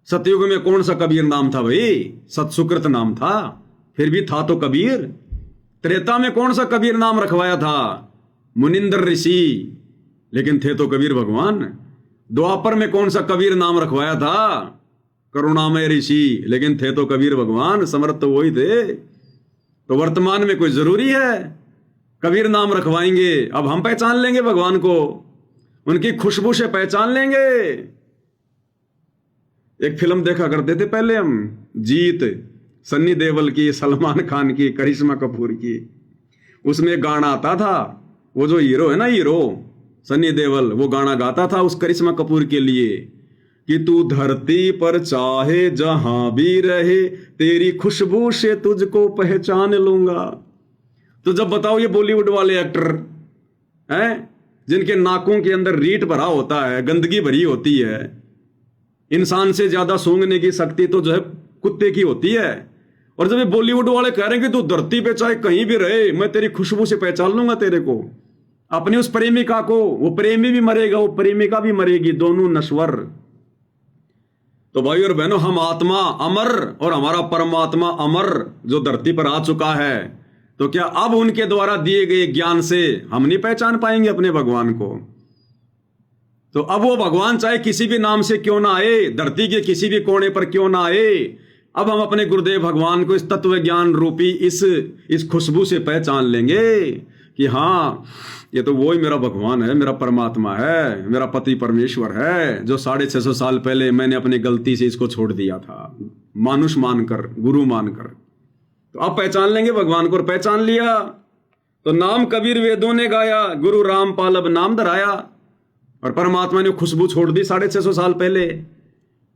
सतयुग में कौन सा कबीर नाम था भाई? सतसुकृत नाम था, फिर भी था तो कबीर। त्रेता में कौन सा कबीर नाम रखवाया था? मुनिंद्र ऋषि, लेकिन थे तो कबीर भगवान। द्वापर में कौन सा कबीर नाम रखवाया था? करुणामय ऋषि, लेकिन थे तो कबीर भगवान। समर्थ तो वही थे। तो वर्तमान में कोई जरूरी है कबीर नाम रखवाएंगे? अब हम पहचान लेंगे भगवान को, उनकी खुशबू से पहचान लेंगे। एक फिल्म देखा करते थे पहले हम, जीत, सन्नी देओल की, सलमान खान की, करिश्मा कपूर की। उसमें गाना आता था, वो जो हीरो है ना, हीरो सन्नी देओल, वो गाना गाता था उस करिश्मा कपूर के लिए कि तू धरती पर चाहे जहां भी रहे, तेरी खुशबू से तुझको पहचान लूंगा। तो जब बताओ ये बॉलीवुड वाले एक्टर हैं जिनके नाकों के अंदर रीट भरा होता है, गंदगी भरी होती है, इंसान से ज्यादा सूंघने की शक्ति तो जो है कुत्ते की होती है, और जब ये बॉलीवुड वाले कह रहे हैं कि तू धरती पे चाहे कहीं भी रहे, मैं तेरी खुशबू से पहचान लूंगा तेरे को, अपनी उस प्रेमिका को, वो प्रेमी भी मरेगा, वो प्रेमिका भी मरेगी, दोनों नश्वर। तो भाई और बहनों, हम आत्मा अमर और हमारा परमात्मा अमर जो धरती पर आ चुका है, तो क्या अब उनके द्वारा दिए गए ज्ञान से हम नहीं पहचान पाएंगे अपने भगवान को? तो अब वो भगवान चाहे किसी भी नाम से क्यों ना आए, धरती के किसी भी कोने पर क्यों ना आए, अब हम अपने गुरुदेव भगवान को इस तत्व ज्ञान रूपी इस खुशबू से पहचान लेंगे कि हाँ, ये तो वही मेरा भगवान है, मेरा परमात्मा है, मेरा पति परमेश्वर है, जो 650 साल पहले मैंने अपनी गलती से इसको छोड़ दिया था, मानुष मानकर, गुरु मानकर। तो आप पहचान लेंगे भगवान को। और पहचान लिया तो नाम कबीर वेदों ने गाया, गुरु रामपाल अब नाम धराया, और परमात्मा ने खुशबू छोड़ दी 650 साल पहले।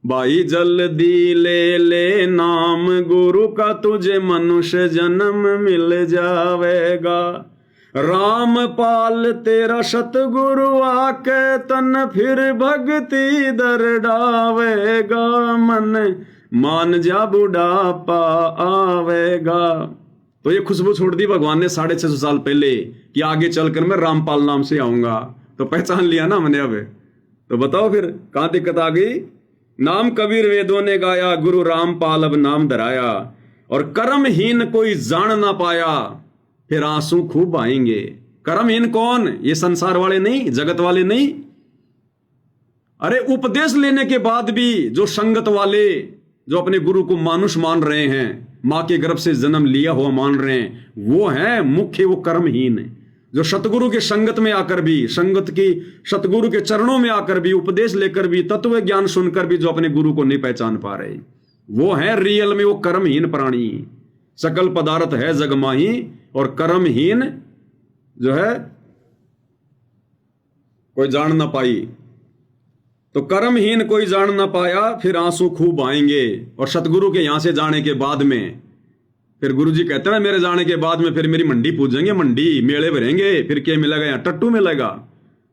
भाई जल्दी ले ले नाम गुरु का, तुझे मनुष्य जन्म मिल जावेगा। रामपाल तेरा सतगुरु आके, तन फिर भक्ति दर डावेगा। मन मान जा बुढ़ापा आवेगा। तो ये खुशबू छोड़ दी भगवान ने 650 साल पहले कि आगे चलकर मैं रामपाल नाम से आऊंगा। तो पहचान लिया ना मैंने अब। तो बताओ फिर कहां दिक्कत आ गई? नाम कबीर वेदों ने गाया, गुरु रामपाल अब नाम धराया। और कर्महीन कोई जान ना पाया, फिर आंसू खूब आएंगे। कर्महीन कौन? ये संसार वाले नहीं, जगत वाले नहीं। अरे उपदेश लेने के बाद भी जो संगत वाले, जो अपने गुरु को मानुष मान रहे हैं, मां के गर्भ से जन्म लिया हुआ मान रहे हैं, वो है मुख्य, वो कर्महीन। जो सतगुरु के संगत में आकर भी, संगत की सतगुरु के चरणों में आकर भी, उपदेश लेकर भी, तत्व ज्ञान सुनकर भी जो अपने गुरु को नहीं पहचान पा रहे, वो है रियल में वो कर्महीन प्राणी। सकल पदार्थ है जगमाही, और कर्महीन जो है कोई जान ना पाई। तो कर्महीन कोई जान ना पाया, फिर आंसू खूब आएंगे। और सतगुरु के यहां से जाने के बाद में फिर गुरु जी कहते हैं मेरे जाने के बाद में फिर मेरी मंडी पूजेंगे, मंडी मेले भरेंगे, फिर क्या मिलेगा? यहाँ टट्टू मिलेगा।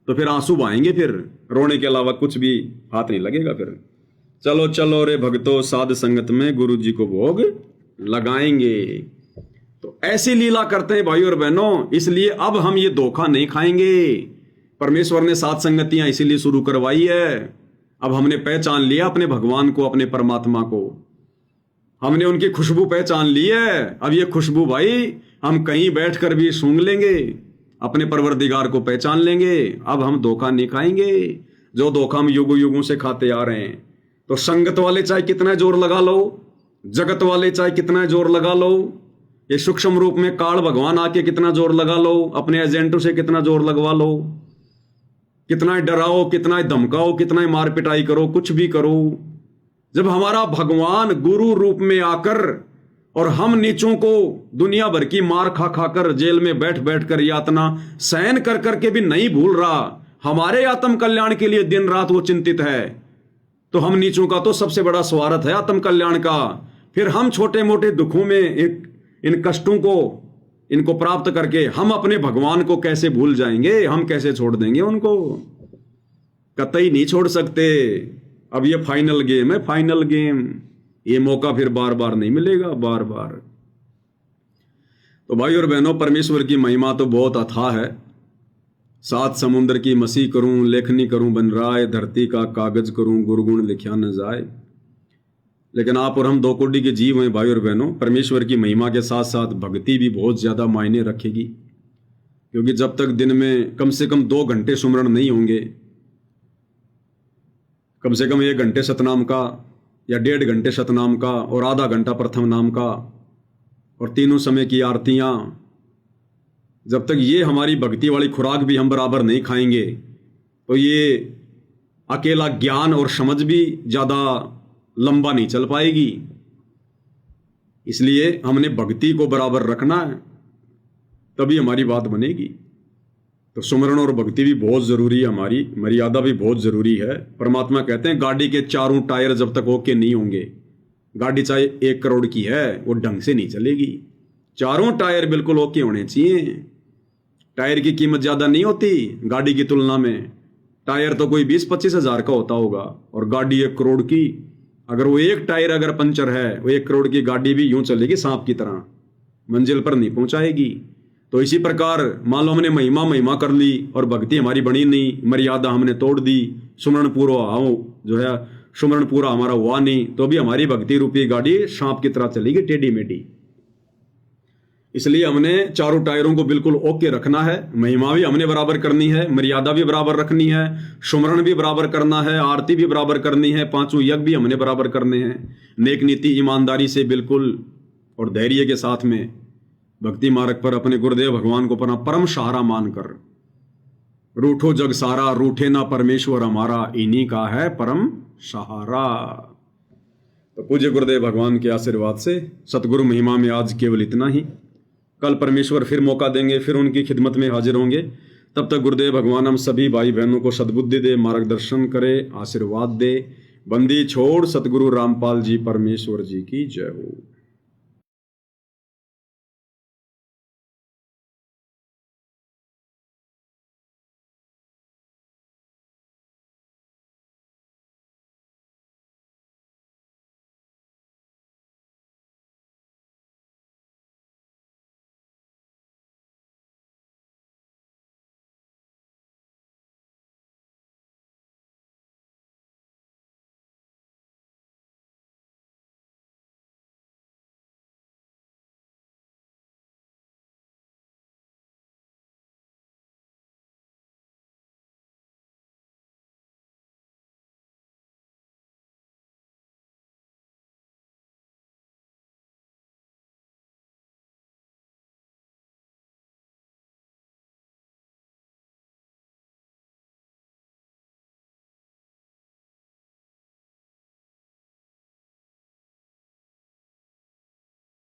तो फिर आंसू बहाएंगे, फिर रोने के अलावा कुछ भी हाथ नहीं लगेगा। फिर चलो चलो रे भक्तों साध संगत में, गुरु जी को भोग लगाएंगे। तो ऐसी लीला करते हैं भाई और बहनों। इसलिए अब हम ये धोखा नहीं खाएंगे। परमेश्वर ने सात संगतियां इसीलिए शुरू करवाई है। अब हमने पहचान लिया अपने भगवान को, अपने परमात्मा को, हमने उनकी खुशबू पहचान ली है। अब ये खुशबू भाई हम कहीं बैठकर भी सूंघ लेंगे, अपने परवरदिगार को पहचान लेंगे। अब हम धोखा नहीं खाएंगे, जो धोखा हम युगों युगों से खाते आ रहे हैं। तो संगत वाले चाहे कितना जोर लगा लो, जगत वाले चाहे कितना जोर लगा लो, ये सूक्ष्म रूप में काल भगवान आके कितना जोर लगा लो, अपने एजेंटों से कितना जोर लगवा लो, कितना डराओ, कितना धमकाओ, कितना मार पिटाई करो, कुछ भी करो, जब हमारा भगवान गुरु रूप में आकर और हम नीचों को दुनिया भर की मार खा खाकर जेल में बैठ बैठ कर यातना सहन कर करके भी नहीं भूल रहा, हमारे आत्म कल्याण के लिए दिन रात वो चिंतित है, तो हम नीचों का तो सबसे बड़ा स्वार्थ है आत्म कल्याण का। फिर हम छोटे मोटे दुखों में इन कष्टों को इनको प्राप्त करके हम अपने भगवान को कैसे भूल जाएंगे, हम कैसे छोड़ देंगे उनको? कतई नहीं छोड़ सकते। अब ये फाइनल गेम है, फाइनल गेम, ये मौका फिर बार बार नहीं मिलेगा, बार बार। तो भाई और बहनों, परमेश्वर की महिमा तो बहुत अथाह है। सात समुद्र की मसी करूं, लेखनी करूं बन राय, धरती का कागज करूं, गुरगुण लिखा न जाए। लेकिन आप और हम दो कोटि के जीव हैं भाई और बहनों। परमेश्वर की महिमा के साथ साथ भक्ति भी बहुत ज्यादा मायने रखेगी, क्योंकि जब तक दिन में कम से कम 2 घंटे सुमरण नहीं होंगे, कम से कम 1 घंटे सतनाम का या 1.5 घंटे सतनाम का और आधा घंटा प्रथम नाम का और तीनों समय की आरतियां, जब तक ये हमारी भक्ति वाली खुराक भी हम बराबर नहीं खाएंगे, तो ये अकेला ज्ञान और समझ भी ज्यादा लंबा नहीं चल पाएगी। इसलिए हमने भक्ति को बराबर रखना है, तभी हमारी बात बनेगी। तो सुमरण और भक्ति भी बहुत जरूरी है, हमारी मर्यादा भी बहुत जरूरी है। परमात्मा कहते हैं गाड़ी के चारों टायर जब तक ओके नहीं होंगे, गाड़ी चाहे 1 करोड़ की है, वो ढंग से नहीं चलेगी। चारों टायर बिल्कुल ओके होने चाहिए। टायर की कीमत ज्यादा नहीं होती गाड़ी की तुलना में। टायर तो कोई 20-25 हजार का होता होगा, और गाड़ी 1 करोड़ की। अगर वो एक टायर अगर पंचर है, वो 1 करोड़ की गाड़ी भी यूं चलेगी सांप की तरह, मंजिल पर नहीं पहुंचाएगी। तो इसी प्रकार मान लो हमने महिमा कर ली और भक्ति हमारी बनी नहीं, मर्यादा हमने तोड़ दी, सुमरण पूरा हमारा हुआ नहीं, तो भी हमारी भक्ति रूपी गाड़ी सांप की तरह चलेगी, टेढ़ी मेढ़ी। इसलिए हमने चारों टायरों को बिल्कुल ओके रखना है। महिमा भी हमने बराबर करनी है, मर्यादा भी बराबर रखनी है, सुमरण भी बराबर करना है, आरती भी बराबर करनी है, 5 यज्ञ भी हमने बराबर करने हैं। नेक नीति ईमानदारी से बिल्कुल और धैर्य के साथ में भक्ति मार्ग पर अपने गुरुदेव भगवान को अपना परम सहारा मानकर, रूठो जग सारा रूठे ना परमेश्वर हमारा, इन्हीं का है परम सहारा। तो पूज्य गुरुदेव भगवान के आशीर्वाद से सतगुरु महिमा में आज केवल इतना ही। कल परमेश्वर फिर मौका देंगे, फिर उनकी खिदमत में हाजिर होंगे। तब तक गुरुदेव भगवान हम सभी भाई बहनों को सद्बुद्धि दे, मार्गदर्शन करे, आशीर्वाद दे। बंदी छोड़ सतगुरु रामपाल जी परमेश्वर जी की जय हो।